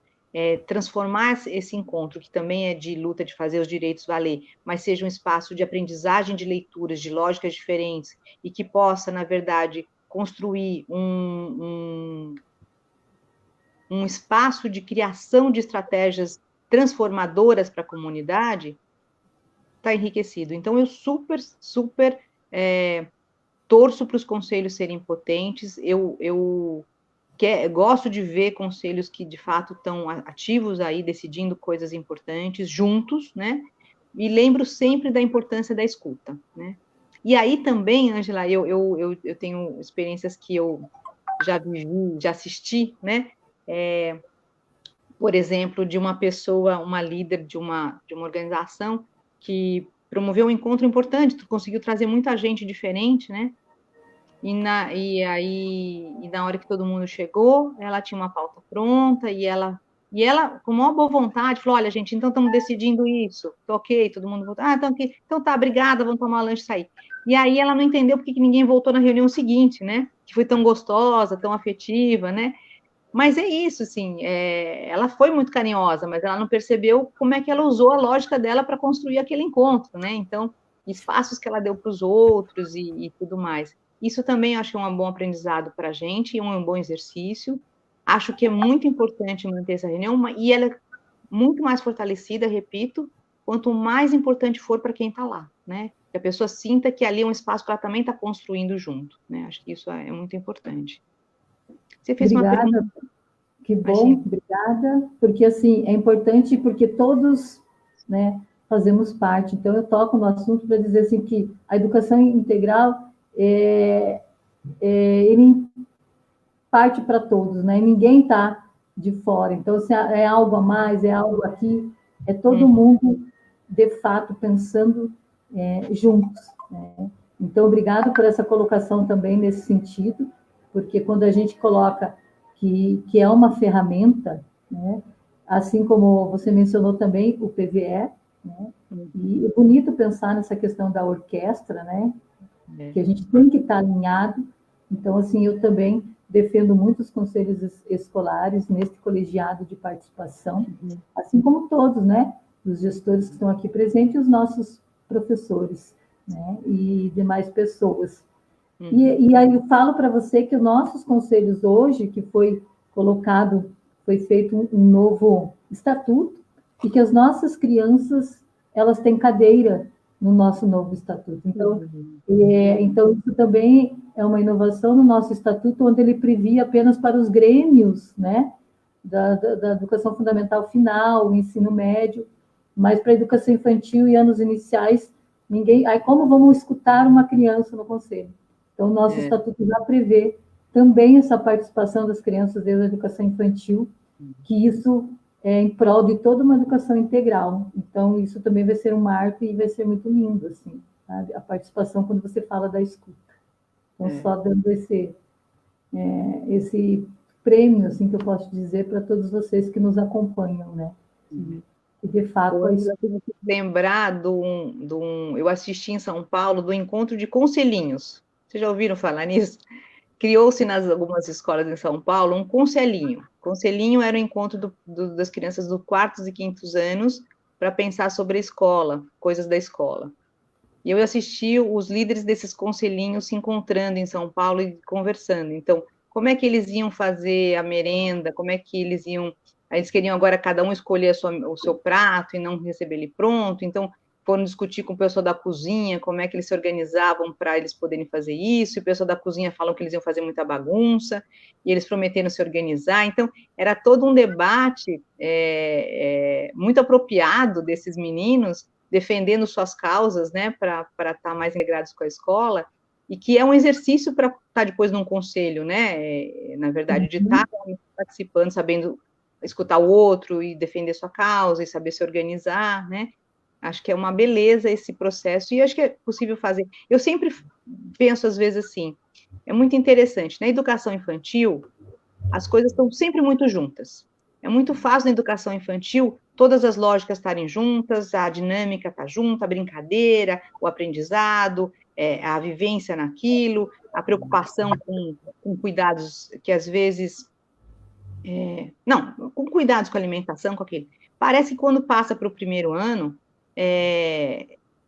transformar esse encontro, que também é de luta de fazer os direitos valer, mas seja um espaço de aprendizagem de leituras, de lógicas diferentes, e que possa, na verdade, construir um espaço de criação de estratégias transformadoras para a comunidade, está enriquecido. Então, eu super, super torço para os conselhos serem potentes, eu gosto de ver conselhos que, de fato, estão ativos aí, decidindo coisas importantes, juntos, né? E lembro sempre da importância da escuta, né? E aí também, Ângela, eu tenho experiências que eu já vivi, já assisti, né? Por exemplo, de uma pessoa, uma líder de uma organização que promoveu um encontro importante, conseguiu trazer muita gente diferente, né? E na hora que todo mundo chegou, ela tinha uma pauta pronta e ela com uma boa vontade, falou: olha, gente, então estamos decidindo isso, ok, todo mundo voltou, então, okay, então tá, obrigada, vamos tomar um lanche e sair. E aí ela não entendeu porque que ninguém voltou na reunião seguinte, né? Que foi tão gostosa, tão afetiva, né? Mas é isso, assim, ela foi muito carinhosa, mas ela não percebeu como é que ela usou a lógica dela para construir aquele encontro, né? Então, espaços que ela deu para os outros e tudo mais. Isso também acho um bom aprendizado para a gente e um bom exercício. Acho que é muito importante manter essa reunião e ela é muito mais fortalecida, repito, quanto mais importante for para quem está lá, né? Que a pessoa sinta que ali é um espaço para ela também estar construindo junto, né? Acho que isso é muito importante. Você fez uma pergunta. Obrigada, que bom, obrigada, porque assim, é importante porque todos, né, fazemos parte, então eu toco no assunto para dizer assim que a educação integral ele parte para todos, né, e ninguém está de fora, então se é algo a mais, é algo aqui, é todo mundo, de fato, pensando juntos, né? Então, obrigado por essa colocação também nesse sentido, porque quando a gente coloca que é uma ferramenta, né? Assim como você mencionou também o PVE, né? E é bonito pensar nessa questão da orquestra, né? Que a gente tem que estar alinhado. Então, assim, eu também defendo muitos conselhos escolares neste colegiado de participação, assim como todos, né? Os gestores que estão aqui presentes e os nossos professores, né? E demais pessoas. E aí eu falo para você que os nossos conselhos hoje, que foi colocado, foi feito um novo estatuto, e que as nossas crianças, elas têm cadeira no nosso novo estatuto. Então isso também é uma inovação no nosso estatuto, onde ele previa apenas para os grêmios, né, da educação fundamental final, o ensino médio, mas para a educação infantil e anos iniciais, ninguém... Aí como vamos escutar uma criança no conselho? Então, o nosso estatuto já prevê também essa participação das crianças desde a educação infantil, que isso em prol de toda uma educação integral. Então, isso também vai ser um marco e vai ser muito lindo, assim, sabe? A participação quando você fala da escuta. Então, só dando esse prêmio, assim, que eu posso dizer para todos vocês que nos acompanham, né? E, de fato, eu tenho que lembrar eu assisti em São Paulo do encontro de conselhinhos. Vocês já ouviram falar nisso? Criou-se nas algumas escolas em São Paulo um conselhinho. Conselhinho era o encontro das crianças do quartos e quintos anos para pensar sobre a escola, coisas da escola. E eu assisti os líderes desses conselhinhos se encontrando em São Paulo e conversando. Então, como é que eles iam fazer a merenda? Como é que eles iam... Eles queriam agora cada um escolher o seu prato e não receber ele pronto. Então, foram discutir com o pessoal da cozinha como é que eles se organizavam para eles poderem fazer isso. E o pessoal da cozinha falou que eles iam fazer muita bagunça e eles prometeram se organizar. Então, era todo um debate muito apropriado desses meninos defendendo suas causas, né, para estar mais integrados com a escola, e que é um exercício para estar depois num conselho, né, na verdade, de estar participando, sabendo escutar o outro e defender sua causa e saber se organizar, né, acho que é uma beleza esse processo, e acho que é possível fazer. Eu sempre penso, às vezes, assim, é muito interessante, na educação infantil, as coisas estão sempre muito juntas. É muito fácil na educação infantil todas as lógicas estarem juntas, a dinâmica está junta, a brincadeira, o aprendizado, a vivência naquilo, a preocupação com cuidados que às vezes... com cuidados com a alimentação, com aquilo. Parece que quando passa para o primeiro ano,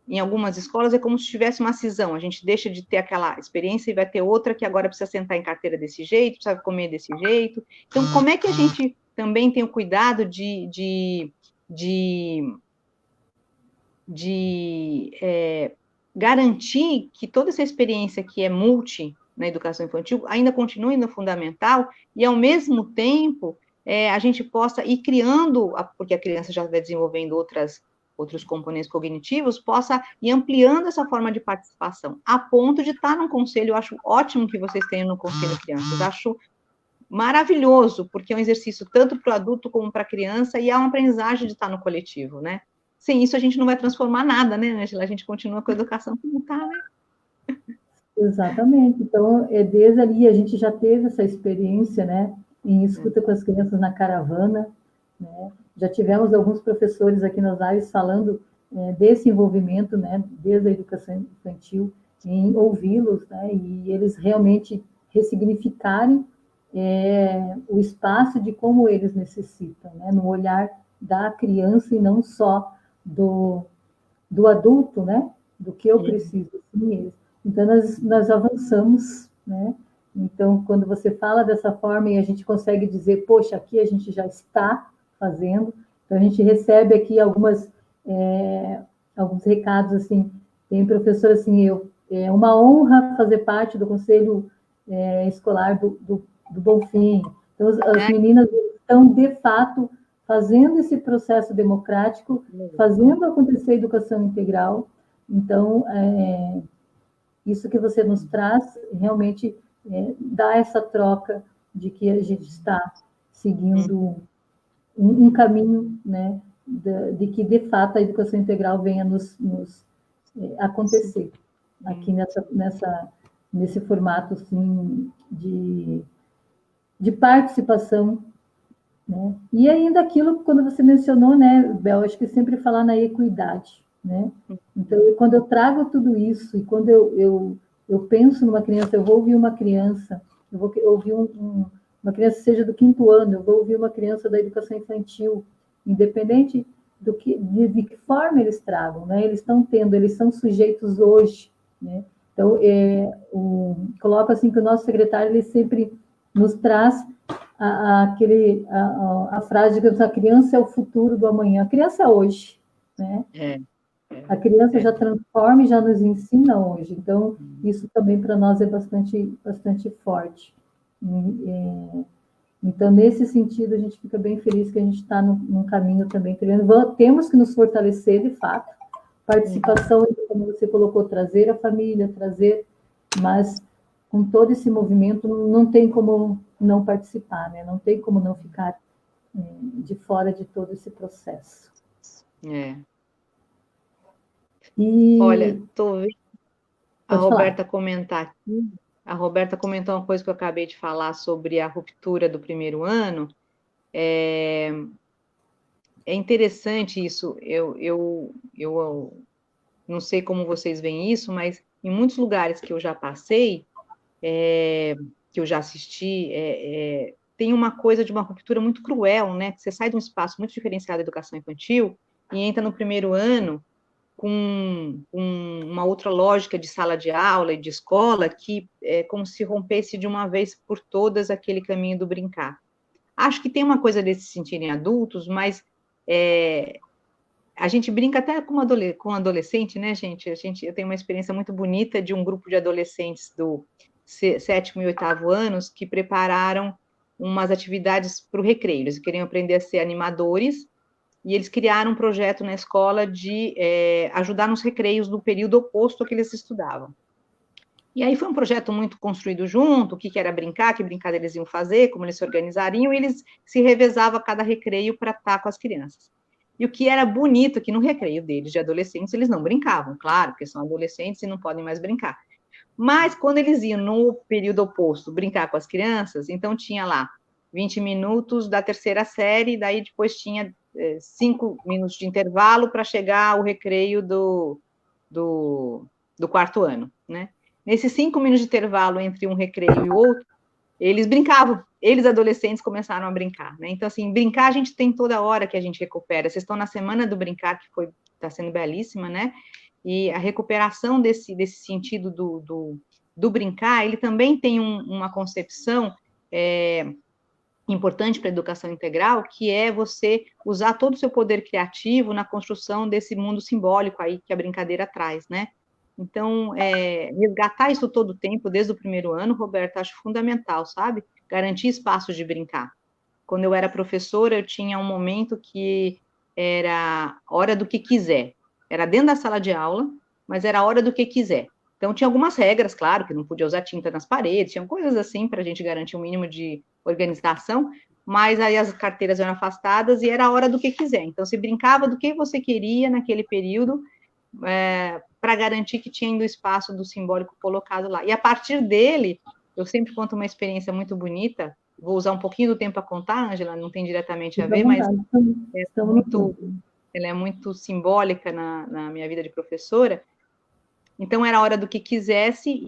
em algumas escolas é como se tivesse uma cisão, a gente deixa de ter aquela experiência e vai ter outra que agora precisa sentar em carteira desse jeito, precisa comer desse jeito. Então, como é que a gente também tem o cuidado de garantir que toda essa experiência que é multi na educação infantil ainda continue no fundamental e, ao mesmo tempo, a gente possa ir criando, porque a criança já vai desenvolvendo outros componentes cognitivos, possa ir ampliando essa forma de participação, a ponto de estar num conselho. Eu acho ótimo que vocês tenham no Conselho Crianças, acho maravilhoso, porque é um exercício tanto para o adulto como para a criança, e é uma aprendizagem de estar no coletivo, né? Sem isso, a gente não vai transformar nada, né, Angela? A gente continua com a educação como está, né? Exatamente. Então, desde ali a gente já teve essa experiência, né, em escuta com as crianças na caravana, né? Já tivemos alguns professores aqui nas áreas falando desse envolvimento, né, desde a educação infantil, em ouvi-los, né, e eles realmente ressignificarem o espaço de como eles necessitam, né, no olhar da criança e não só do adulto, né, do que eu preciso, sim, eles. Então, nós avançamos, né? Então, quando você fala dessa forma e a gente consegue dizer, poxa, aqui a gente já está fazendo, então a gente recebe aqui alguns recados, assim, tem professor, assim, é uma honra fazer parte do Conselho Escolar do Bonfim. Então, as meninas estão, de fato, fazendo esse processo democrático, fazendo acontecer a educação integral. Então, isso que você nos traz realmente dá essa troca de que a gente está seguindo um caminho, né, de que, de fato, a educação integral venha nos acontecer aqui nesse formato, assim, de participação, né? E ainda aquilo, quando você mencionou, né, Bel, acho que sempre falar na equidade, né? Então, quando eu trago tudo isso, e quando eu penso numa criança, eu vou ouvir uma criança, eu vou ouvir uma criança, seja do 5º ano, eu vou ouvir uma criança da educação infantil, independente de que forma eles tragam, né? Eles são sujeitos hoje, né? Então, coloco assim que o nosso secretário, ele sempre nos traz a frase de que a criança é o futuro do amanhã. A criança é hoje, né? A criança já transforma e já nos ensina hoje. Então, isso também para nós é bastante forte. Então, nesse sentido, a gente fica bem feliz que a gente está num caminho também criando. Temos que nos fortalecer, de fato. Participação, como você colocou, trazer a família, mas com todo esse movimento, não tem como não participar, né? Não tem como não ficar de fora de todo esse processo. E... Olha, estou vendo a Roberta falar. comentar aqui. A Roberta comentou uma coisa que eu acabei de falar sobre a ruptura do primeiro ano. É interessante isso. Eu não sei como vocês veem isso, mas em muitos lugares que eu já passei, que eu já assisti, tem uma coisa de uma ruptura muito cruel, né? Você sai de um espaço muito diferenciado da educação infantil e entra no primeiro ano com uma outra lógica de sala de aula e de escola que é como se rompesse de uma vez por todas aquele caminho do brincar. Acho que tem uma coisa desse se sentirem adultos, mas a gente brinca até com adolescente, né, gente? Eu tenho uma experiência muito bonita de um grupo de adolescentes do 7º e 8º anos que prepararam umas atividades para o recreio. Eles queriam aprender a ser animadores e eles criaram um projeto na escola de ajudar nos recreios do período oposto ao que eles estudavam. E aí foi um projeto muito construído junto, o que era brincar, que brincadeira eles iam fazer, como eles se organizariam, e eles se revezavam a cada recreio para estar com as crianças. E o que era bonito, que no recreio deles, de adolescentes, eles não brincavam, claro, porque são adolescentes e não podem mais brincar. Mas quando eles iam no período oposto brincar com as crianças, então tinha lá 20 minutos da 3ª série, daí depois tinha 5 minutos de intervalo para chegar ao recreio do 4º ano, né? Nesses 5 minutos de intervalo entre um recreio e o outro, eles brincavam, eles adolescentes começaram a brincar, né? Então, assim, brincar a gente tem toda hora que a gente recupera. Vocês estão na semana do brincar, que está sendo belíssima, né? E a recuperação desse sentido do brincar, ele também tem uma concepção importante para a educação integral, que é você usar todo o seu poder criativo na construção desse mundo simbólico aí que a brincadeira traz, né? Então, resgatar isso todo o tempo, desde o primeiro ano, Roberta, acho fundamental, sabe? Garantir espaços de brincar. Quando eu era professora, eu tinha um momento que era hora do que quiser. Era dentro da sala de aula, mas era hora do que quiser. Então, tinha algumas regras, claro, que não podia usar tinta nas paredes, tinha coisas assim para a gente garantir um mínimo de organização, mas aí as carteiras eram afastadas e era a hora do que quiser. Então, se brincava do que você queria naquele período, para garantir que tinha ainda o espaço do simbólico colocado lá. E a partir dele, eu sempre conto uma experiência muito bonita, vou usar um pouquinho do tempo a contar, Ângela, não tem diretamente a ver, mas ela é muito simbólica na minha vida de professora. Então, era a hora do que quisesse,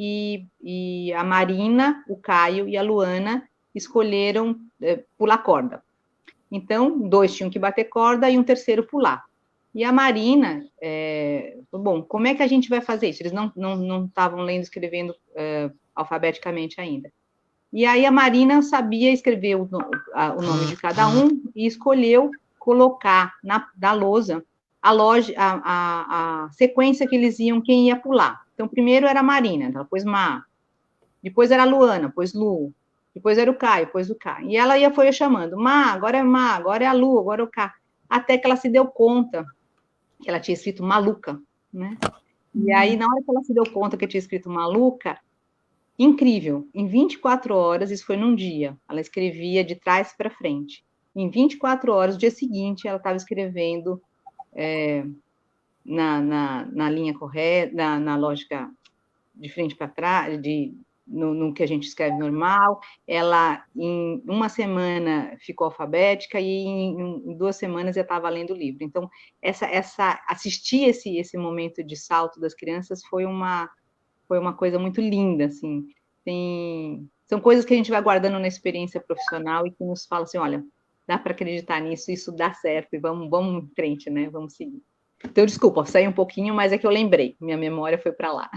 e a Marina, o Caio e a Luana escolheram pular corda. Então, 2 tinham que bater corda e um terceiro pular. E a Marina, bom, como é que a gente vai fazer isso? Eles não estavam lendo e escrevendo alfabeticamente ainda. E aí a Marina sabia escrever o nome de cada um e escolheu colocar na lousa a sequência que eles iam, quem ia pular. Então, primeiro era a Marina, ela pôs Ma. Depois era a Luana, pôs Lu. Depois era o Caio, pôs o K. E ela foi chamando, Ma, agora é a Lu, agora é o K. Até que ela se deu conta que ela tinha escrito maluca, né? E aí, na hora que ela se deu conta que tinha escrito maluca, incrível, em 24 horas, isso foi num dia, ela escrevia de trás para frente. Em 24 horas, no dia seguinte, ela estava escrevendo na linha correta, na lógica de frente para trás, no que a gente escreve normal. Ela, em uma semana, ficou alfabética e em 2 semanas já estava lendo o livro. Então, assistir esse momento de salto das crianças foi uma coisa muito linda, assim. São coisas que a gente vai guardando na experiência profissional e que nos fala assim, olha, dá para acreditar nisso, isso dá certo, e vamos em frente, né? Vamos seguir. Então, desculpa, saí um pouquinho, mas é que eu lembrei, minha memória foi para lá.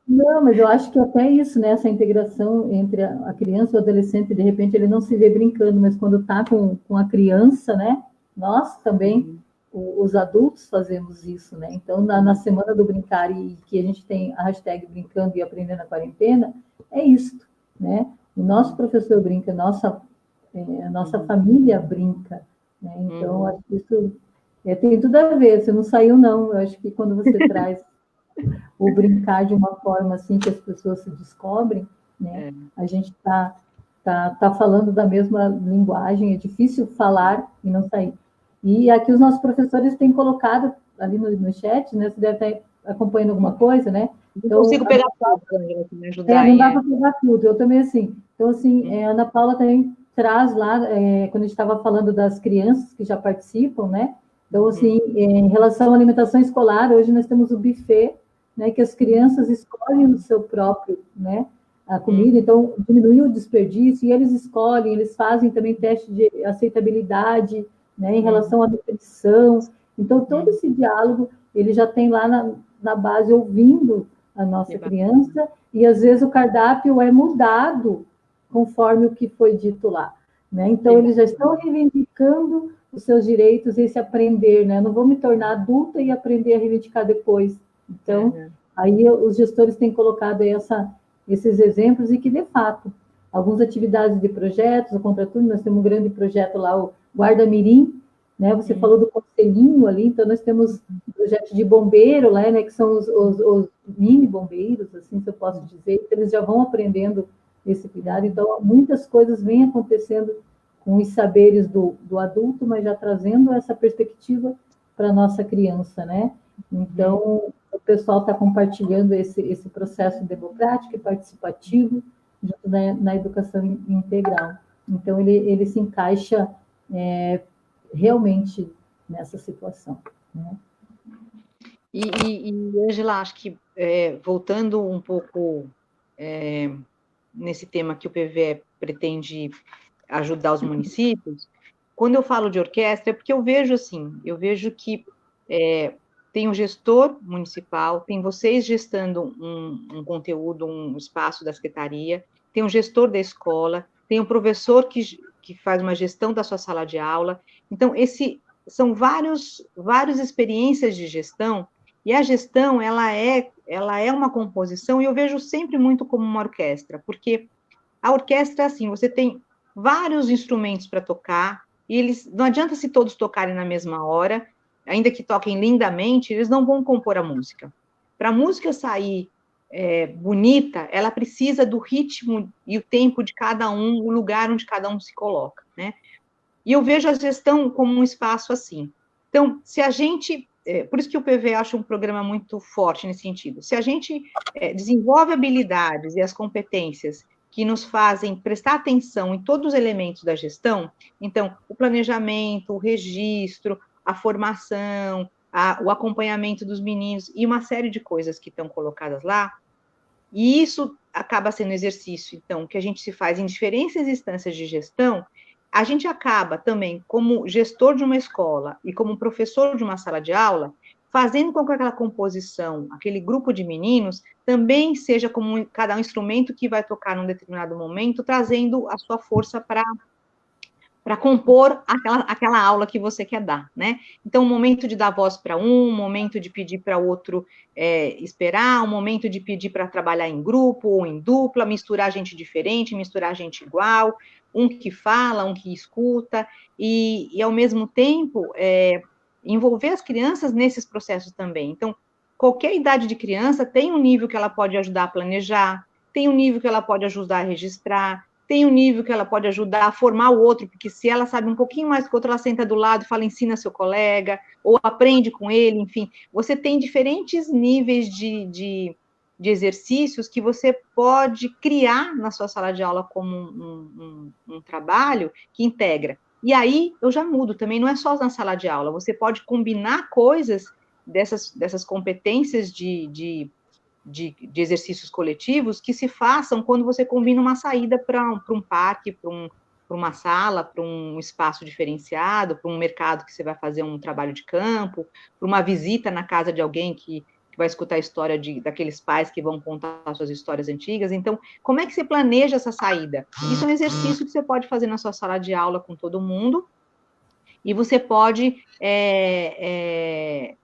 Não, mas eu acho que até isso, né, essa integração entre a criança e o adolescente, de repente ele não se vê brincando, mas quando está com a criança, né, nós também, os adultos, fazemos isso, né? Então, na Semana do Brincar, e que a gente tem a hashtag Brincando e Aprendendo na Quarentena, é isso, né? O nosso professor brinca, a nossa família brinca, né? Então, acho que isso tem tudo a ver, você não saiu, não. Eu acho que quando você traz o brincar de uma forma assim que as pessoas se descobrem, né? A gente está tá falando da mesma linguagem, é difícil falar e não sair. E aqui os nossos professores têm colocado ali no chat, né? Você deve estar acompanhando alguma coisa, né? Não consigo pegar tudo, Angela, se me ajudar. Não dá para pegar tudo, eu também assim. Então, assim, a Ana Paula também traz lá, quando a gente estava falando das crianças que já participam, né? Então, assim, em relação à alimentação escolar, hoje nós temos o buffet, né? Que as crianças escolhem o seu próprio, né? A comida, então diminuiu o desperdício, e eles escolhem, eles fazem também teste de aceitabilidade, né? Em relação à nutrição. Então, todo esse diálogo, ele já tem lá na base, ouvindo a nossa criança, e às vezes o cardápio é mudado conforme o que foi dito lá, né? Então, eles já estão reivindicando os seus direitos, esse aprender, né? Eu não vou me tornar adulta e aprender a reivindicar depois. Então, aí os gestores têm colocado aí esses exemplos, e que, de fato, algumas atividades de projetos, o Contraturno, nós temos um grande projeto lá, o Guarda Mirim, né? Você falou do conselhinho ali, então nós temos projetos de bombeiro lá, né? Que são os mini bombeiros, assim, se eu posso dizer, então eles já vão aprendendo esse cuidado. Então, muitas coisas vêm acontecendo com os saberes do adulto, mas já trazendo essa perspectiva para a nossa criança, né? Então, o pessoal está compartilhando esse processo democrático e participativo junto na educação integral. Então, ele se encaixa realmente nessa situação, né? E Angela, acho que voltando um pouco nesse tema que o PVE pretende ajudar os municípios, quando eu falo de orquestra, é porque eu vejo assim, que tem o gestor municipal, tem vocês gestando um conteúdo, um espaço da secretaria, tem o gestor da escola, tem o professor que faz uma gestão da sua sala de aula. Então, são várias experiências de gestão, e a gestão, ela é uma composição, e eu vejo sempre muito como uma orquestra, porque a orquestra, assim, você tem vários instrumentos para tocar, e não adianta se todos tocarem na mesma hora, ainda que toquem lindamente, eles não vão compor a música. Para a música sair bonita, ela precisa do ritmo e o tempo de cada um, o lugar onde cada um se coloca, né? E eu vejo a gestão como um espaço assim. Então, se a gente... por isso que o PV acha um programa muito forte nesse sentido. Se a gente desenvolve habilidades e as competências que nos fazem prestar atenção em todos os elementos da gestão, então, o planejamento, o registro, a formação, o acompanhamento dos meninos, e uma série de coisas que estão colocadas lá, e isso acaba sendo exercício, então, que a gente se faz em diferentes instâncias de gestão, a gente acaba também, como gestor de uma escola e como professor de uma sala de aula, fazendo com que aquela composição, aquele grupo de meninos, também seja como cada um instrumento que vai tocar num determinado momento, trazendo a sua força para compor aquela aula que você quer dar, né? Então, um momento de dar voz para um momento de pedir para o outro esperar, um momento de pedir para trabalhar em grupo ou em dupla, misturar gente diferente, misturar gente igual, um que fala, um que escuta, e ao mesmo tempo, envolver as crianças nesses processos também. Então, qualquer idade de criança tem um nível que ela pode ajudar a planejar, tem um nível que ela pode ajudar a registrar, tem um nível que ela pode ajudar a formar o outro, porque se ela sabe um pouquinho mais que o outro, ela senta do lado e fala, ensina seu colega, ou aprende com ele, enfim. Você tem diferentes níveis de exercícios que você pode criar na sua sala de aula como um trabalho que integra. E aí, eu já mudo também, não é só na sala de aula, você pode combinar coisas dessas competências de exercícios coletivos que se façam quando você combina uma saída para um parque, para uma sala, para um espaço diferenciado, para um mercado que você vai fazer um trabalho de campo, para uma visita na casa de alguém que vai escutar a história daqueles pais que vão contar suas histórias antigas. Então, como é que você planeja essa saída? Isso é um exercício que você pode fazer na sua sala de aula com todo mundo, e você pode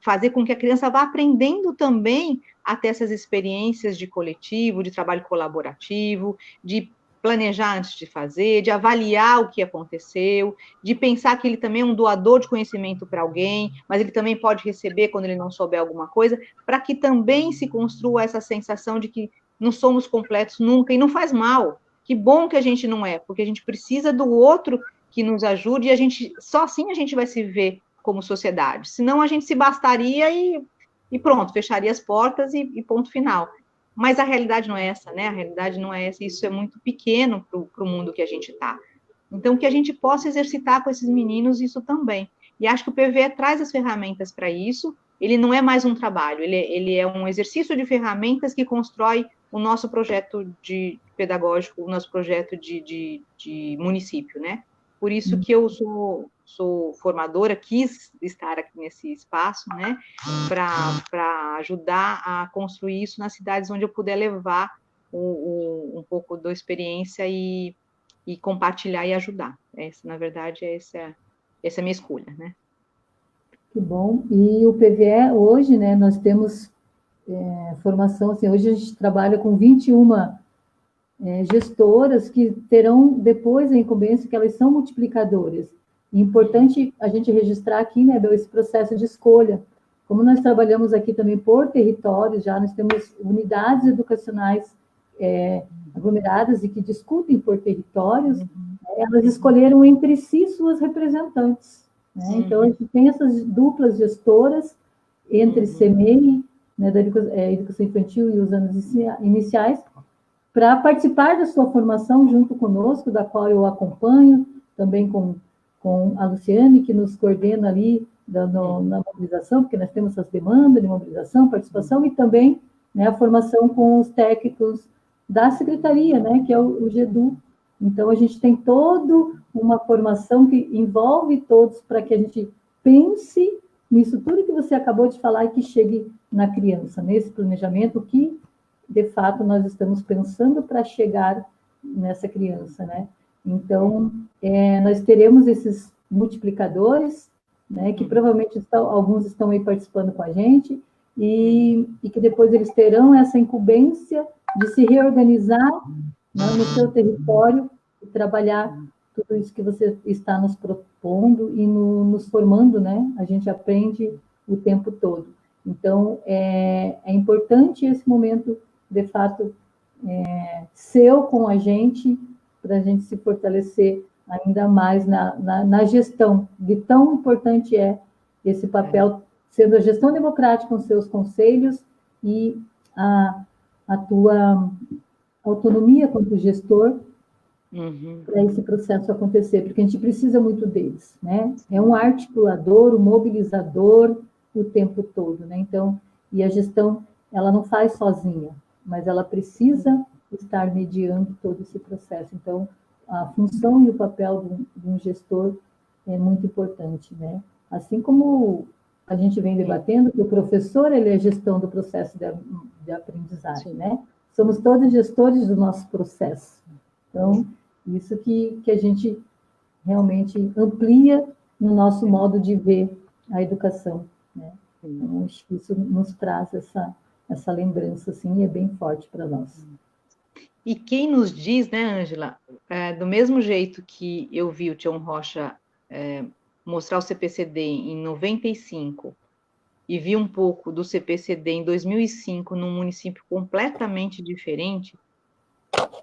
fazer com que a criança vá aprendendo também a ter essas experiências de coletivo, de trabalho colaborativo, de planejar antes de fazer, de avaliar o que aconteceu, de pensar que ele também é um doador de conhecimento para alguém, mas ele também pode receber quando ele não souber alguma coisa, para que também se construa essa sensação de que não somos completos nunca, e não faz mal. Que bom que a gente não é, porque a gente precisa do outro que nos ajude e só assim a gente vai se ver como sociedade. Senão a gente se bastaria e pronto, fecharia as portas e ponto final. Mas a realidade não é essa, né? A realidade não é essa, isso é muito pequeno para o mundo que a gente está. Então, que a gente possa exercitar com esses meninos isso também. E acho que o PVE traz as ferramentas para isso. Ele não é mais um trabalho, ele é um exercício de ferramentas que constrói o nosso projeto pedagógico, o nosso projeto de município, né? Por isso que eu sou formadora, quis estar aqui nesse espaço, né? Para ajudar a construir isso nas cidades onde eu puder levar um pouco da experiência e compartilhar e ajudar. Na verdade, essa é a minha escolha, né? Que bom. E o PVE, hoje, né, nós temos formação, assim, hoje a gente trabalha com 21 gestoras que terão depois a incumbência, que elas são multiplicadoras. E importante a gente registrar aqui, né, Bel, esse processo de escolha. Como nós trabalhamos aqui também por territórios, já nós temos unidades educacionais aglomeradas e que discutem por territórios, elas escolheram entre si suas representantes. Né? Então, a gente tem essas duplas gestoras entre CMEI, né, da educação infantil e os anos iniciais, para participar da sua formação junto conosco, da qual eu acompanho, também com a Luciane, que nos coordena ali na mobilização, porque nós temos essas demandas de mobilização, participação, e também, né, a formação com os técnicos da secretaria, né, que é o GEDU. Então, a gente tem toda uma formação que envolve todos para que a gente pense nisso tudo que você acabou de falar e que chegue na criança, nesse planejamento que, de fato, nós estamos pensando para chegar nessa criança, né? Então, nós teremos esses multiplicadores, né, que provavelmente alguns estão aí participando com a gente, e que depois eles terão essa incumbência de se reorganizar, né, no seu território e trabalhar tudo isso que você está nos propondo e nos formando, né? A gente aprende o tempo todo. Então, é importante esse momento, de fato, seu com a gente, para a gente se fortalecer ainda mais na gestão, de tão importante é esse papel, sendo a gestão democrática com seus conselhos e a tua autonomia quanto gestor para esse processo acontecer, porque a gente precisa muito deles, né? É um articulador, um mobilizador o tempo todo, né? Então, e a gestão, ela não faz sozinha, mas ela precisa estar mediando todo esse processo. Então, a função e o papel de um gestor é muito importante, né? Assim como a gente vem debatendo que o professor, ele é gestão do processo de aprendizagem, né? Somos todos gestores do nosso processo. Então, isso que a gente realmente amplia no nosso modo de ver a educação, né? Então, acho que isso nos traz essa lembrança, assim, e é bem forte para nós. E quem nos diz, né, Ângela, do mesmo jeito que eu vi o Tião Rocha mostrar o CPCD em 95 e vi um pouco do CPCD em 2005 num município completamente diferente,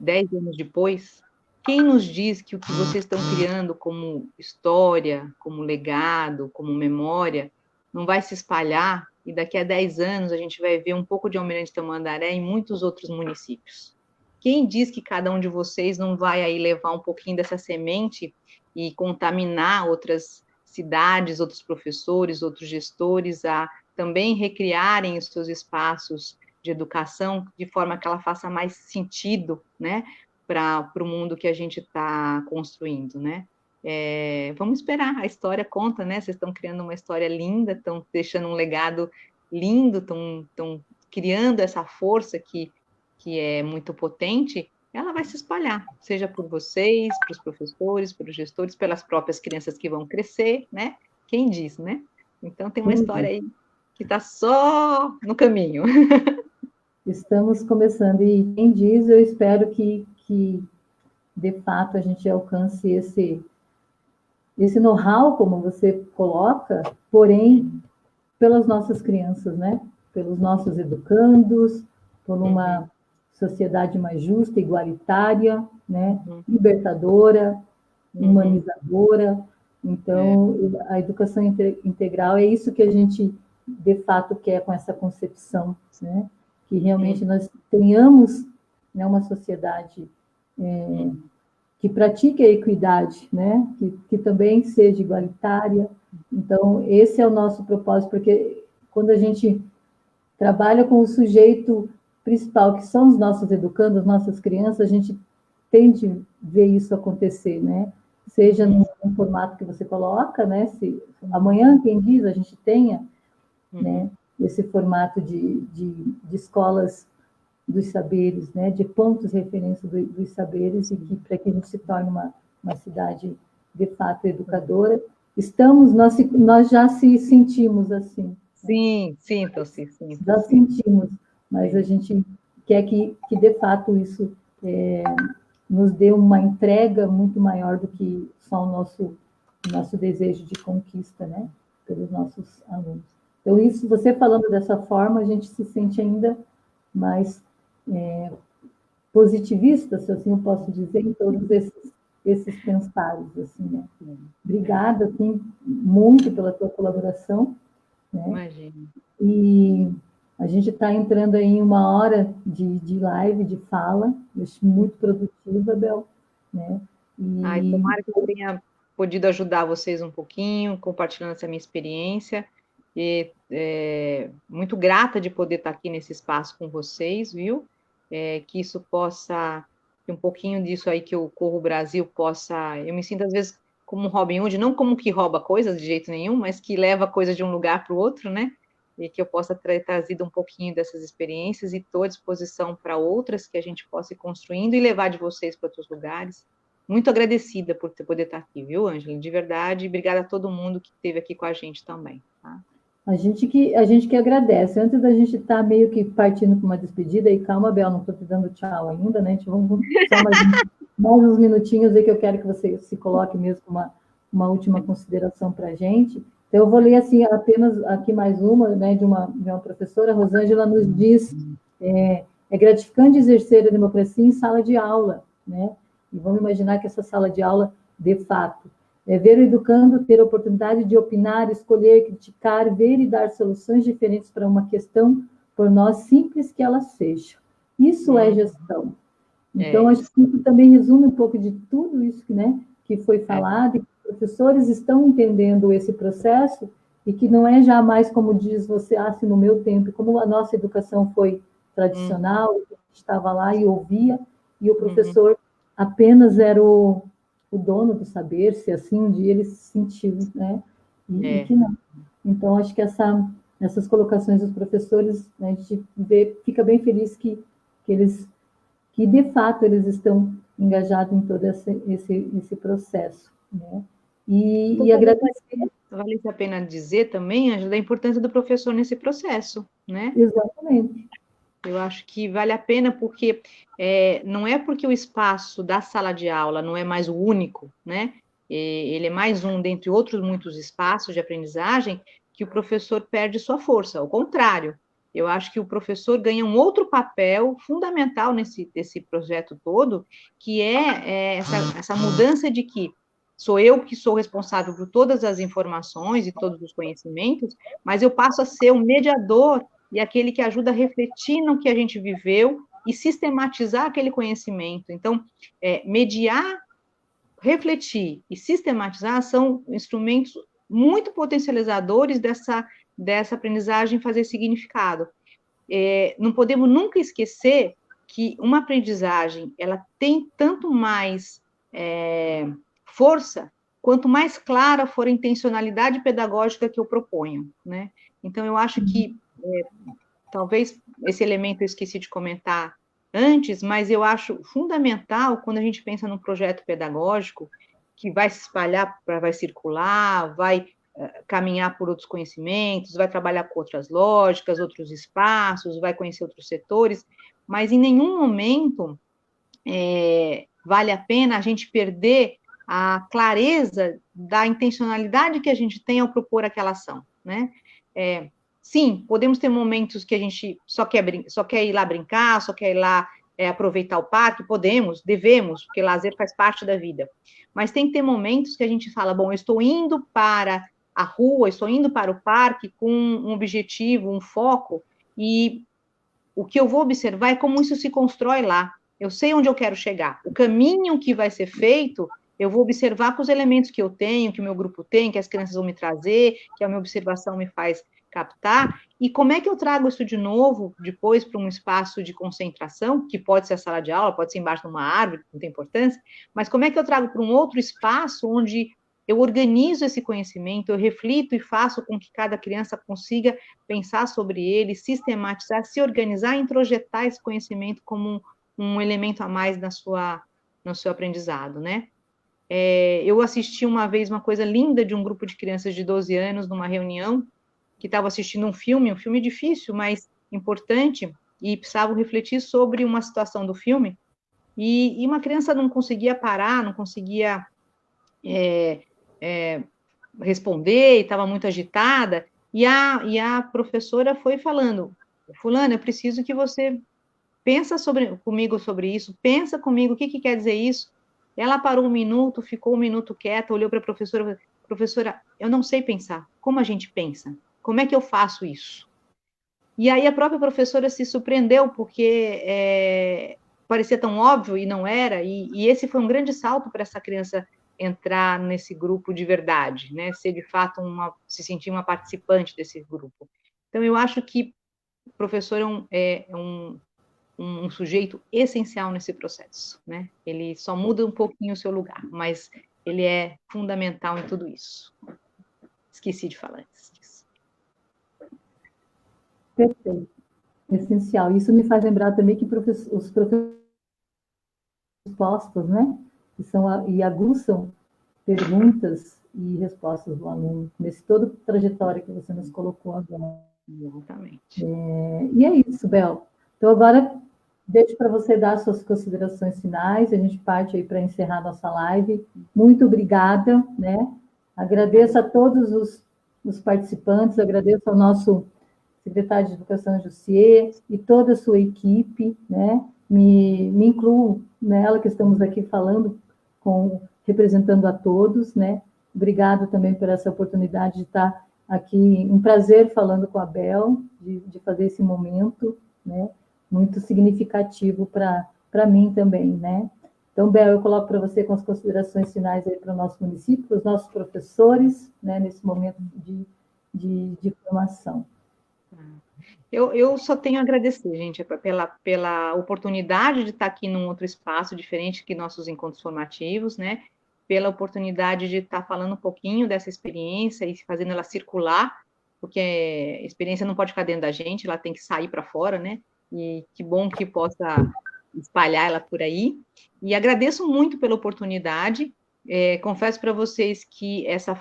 10 anos depois, quem nos diz que o que vocês estão criando como história, como legado, como memória, não vai se espalhar e daqui a 10 anos a gente vai ver um pouco de Almirante Tamandaré em muitos outros municípios? Quem diz que cada um de vocês não vai aí levar um pouquinho dessa semente e contaminar outras cidades, outros professores, outros gestores a também recriarem os seus espaços de educação de forma que ela faça mais sentido, né, para o mundo que a gente está construindo, né? Vamos esperar, a história conta, né? Vocês estão criando uma história linda, estão deixando um legado lindo, estão criando essa força que é muito potente, ela vai se espalhar, seja por vocês, para os professores, para os gestores, pelas próprias crianças que vão crescer, né? Quem diz, né? Então, tem uma história aí que está só no caminho. Estamos começando, e quem diz, eu espero que de fato, a gente alcance esse know-how, como você coloca, porém, pelas nossas crianças, né? Pelos nossos educandos, por uma sociedade mais justa, igualitária, né? Libertadora, humanizadora. Então, a educação integral é isso que a gente, de fato, quer com essa concepção, né? Que realmente nós tenhamos, né, uma sociedade que pratique a equidade, né? Que também seja igualitária. Então, esse é o nosso propósito, porque quando a gente trabalha com o sujeito principal, que são os nossos educandos, as nossas crianças, a gente tende a ver isso acontecer, né? Seja no formato que você coloca, né? Se amanhã, quem diz, a gente tenha, né, esse formato de escolas dos saberes, né, de pontos de referência dos saberes, e que para que a gente se torne uma cidade de fato educadora. Nós já se sentimos assim. Sim, sintam-se, sim. Já sentimos, mas a gente quer que de fato isso nos dê uma entrega muito maior do que só o nosso desejo de conquista, né, pelos nossos alunos. Então, isso, você falando dessa forma, a gente se sente ainda mais positivista, se assim eu posso dizer, em todos esses pensares, assim, né. Obrigada, assim, muito pela tua colaboração, né? Imagina. E a gente está entrando aí em uma hora de live, de fala, acho muito produtiva, Bel, né? Tomara que eu tenha podido ajudar vocês um pouquinho, compartilhando essa minha experiência. E muito grata de poder estar aqui nesse espaço com vocês, viu? Que isso possa, que um pouquinho disso aí que eu corro o Brasil possa. Eu me sinto às vezes como um Robin Hood, não como que rouba coisas de jeito nenhum, mas que leva coisas de um lugar para o outro, né? E que eu possa ter trazido um pouquinho dessas experiências, e estou à disposição para outras que a gente possa ir construindo e levar de vocês para outros lugares. Muito agradecida por poder estar aqui, viu, Ângela? De verdade, obrigada a todo mundo que esteve aqui com a gente também. Tá? A gente que agradece. Antes da gente estar meio que partindo para uma despedida, e calma, Bel, não estou te dando tchau ainda, né? Vamos só mais uns minutinhos aí que eu quero que você se coloque mesmo com uma última consideração para a gente. Então, eu vou ler assim, apenas aqui mais uma, né, de uma professora. A Rosângela nos diz: é gratificante exercer a democracia em sala de aula, né? E vamos imaginar que essa sala de aula, de fato, ver o educando ter a oportunidade de opinar, escolher, criticar, ver e dar soluções diferentes para uma questão, por nós simples que ela seja. Isso é gestão. Então, acho que isso também resume um pouco de tudo isso, né, que foi falado, e que os professores estão entendendo esse processo, e que não é jamais, como diz você, assim, no meu tempo, como a nossa educação foi tradicional, a gente estava lá e ouvia, e o professor apenas era o dono do saber, se assim um dia ele se sentiu, né? E que não. Então, acho que essas colocações dos professores, né, a gente fica bem feliz que de fato eles estão engajados em todo esse processo, né? E agradecer. Vale a pena dizer também, Ângela, da importância do professor nesse processo, né? Exatamente. Eu acho que vale a pena porque não é porque o espaço da sala de aula não é mais o único, né? Ele é mais um dentre outros muitos espaços de aprendizagem, que o professor perde sua força. Ao contrário, eu acho que o professor ganha um outro papel fundamental desse projeto todo, que é essa mudança de que sou eu que sou responsável por todas as informações e todos os conhecimentos, mas eu passo a ser um mediador e aquele que ajuda a refletir no que a gente viveu e sistematizar aquele conhecimento. Então, mediar, refletir e sistematizar são instrumentos muito potencializadores dessa aprendizagem fazer significado. Não podemos nunca esquecer que uma aprendizagem ela tem tanto mais força quanto mais clara for a intencionalidade pedagógica que eu proponho, né? Então, eu acho que talvez esse elemento eu esqueci de comentar antes, mas eu acho fundamental quando a gente pensa num projeto pedagógico que vai se espalhar, vai circular, vai caminhar por outros conhecimentos, vai trabalhar com outras lógicas, outros espaços, vai conhecer outros setores, mas em nenhum momento vale a pena a gente perder a clareza da intencionalidade que a gente tem ao propor aquela ação, né? Sim, podemos ter momentos que a gente só quer ir lá brincar, só quer ir lá aproveitar o parque? Podemos, devemos, porque lazer faz parte da vida. Mas tem que ter momentos que a gente fala, bom, eu estou indo para a rua, estou indo para o parque com um objetivo, um foco, e o que eu vou observar é como isso se constrói lá. Eu sei onde eu quero chegar. O caminho que vai ser feito, eu vou observar com os elementos que eu tenho, que o meu grupo tem, que as crianças vão me trazer, que a minha observação me faz captar, e como é que eu trago isso de novo, depois, para um espaço de concentração, que pode ser a sala de aula, pode ser embaixo de uma árvore, não tem importância, mas como é que eu trago para um outro espaço onde eu organizo esse conhecimento, eu reflito e faço com que cada criança consiga pensar sobre ele, sistematizar, se organizar e introjetar esse conhecimento como um elemento a mais no seu aprendizado, né? Eu assisti uma vez uma coisa linda de um grupo de crianças de 12 anos numa reunião, que estava assistindo um filme difícil, mas importante, e precisavam refletir sobre uma situação do filme, e uma criança não conseguia parar, não conseguia responder, estava muito agitada, e a professora foi falando, fulana, eu preciso que você pensa comigo sobre isso, pensa comigo, o que quer dizer isso? Ela parou um minuto, ficou um minuto quieta, olhou para a professora e falou, professora, eu não sei pensar, como a gente pensa? Como é que eu faço isso? E aí a própria professora se surpreendeu, porque parecia tão óbvio e não era, e esse foi um grande salto para essa criança entrar nesse grupo de verdade, né? Ser de fato se sentir uma participante desse grupo. Então eu acho que o professor é um sujeito essencial nesse processo, né? Ele só muda um pouquinho o seu lugar, mas ele é fundamental em tudo isso. Esqueci de falar disso. Perfeito. Essencial. Isso me faz lembrar também que os professores postos, né? E aguçam perguntas e respostas do aluno, nesse toda trajetória que você nos colocou agora. Exatamente. E é isso, Bel. Então, agora, deixo para você dar suas considerações finais, a gente parte aí para encerrar nossa live. Muito obrigada, né? Agradeço a todos os participantes, agradeço ao nosso secretário de Educação, Jussier, e toda a sua equipe, né? Me incluo nela, que estamos aqui falando, representando a todos, né? Obrigado também por essa oportunidade de estar aqui, um prazer falando com a Bel, de fazer esse momento, né? Muito significativo para mim também, né? Então, Bel, eu coloco para você com as considerações finais aí para o nosso município, para os nossos professores, né? Nesse momento de formação. Eu só tenho a agradecer, gente, pela oportunidade de estar aqui num outro espaço diferente que nossos encontros formativos, né? Pela oportunidade de estar falando um pouquinho dessa experiência e fazendo ela circular, porque a experiência não pode ficar dentro da gente, ela tem que sair para fora, né? E que bom que possa espalhar ela por aí. E agradeço muito pela oportunidade. Confesso para vocês que essa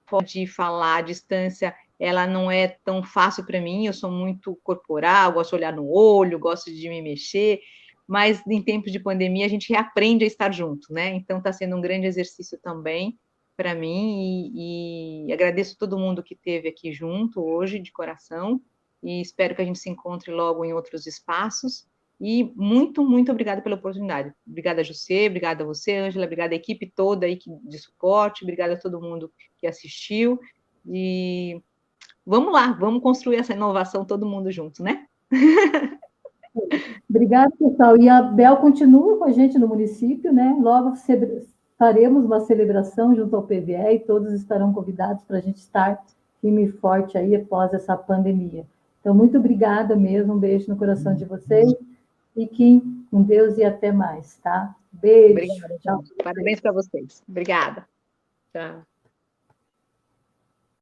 forma de falar à distância ela não é tão fácil para mim, eu sou muito corporal, gosto de olhar no olho, gosto de me mexer, mas em tempos de pandemia a gente reaprende a estar junto, né? Então está sendo um grande exercício também para mim e agradeço todo mundo que esteve aqui junto hoje, de coração, e espero que a gente se encontre logo em outros espaços. E muito, muito obrigada pela oportunidade. Obrigada, José, obrigada a você, Ângela, obrigada à equipe toda aí de suporte, obrigada a todo mundo que assistiu. E vamos lá, vamos construir essa inovação todo mundo junto, né? Obrigada, pessoal. E a Bel continua com a gente no município, né? Logo faremos uma celebração junto ao PVE e todos estarão convidados para a gente estar firme e forte aí após essa pandemia. Então, muito obrigada mesmo, um beijo no coração de vocês. Fiquem com Deus e até mais, tá? Beijo. Obrigada, tchau. Parabéns para vocês. Obrigada. Tchau.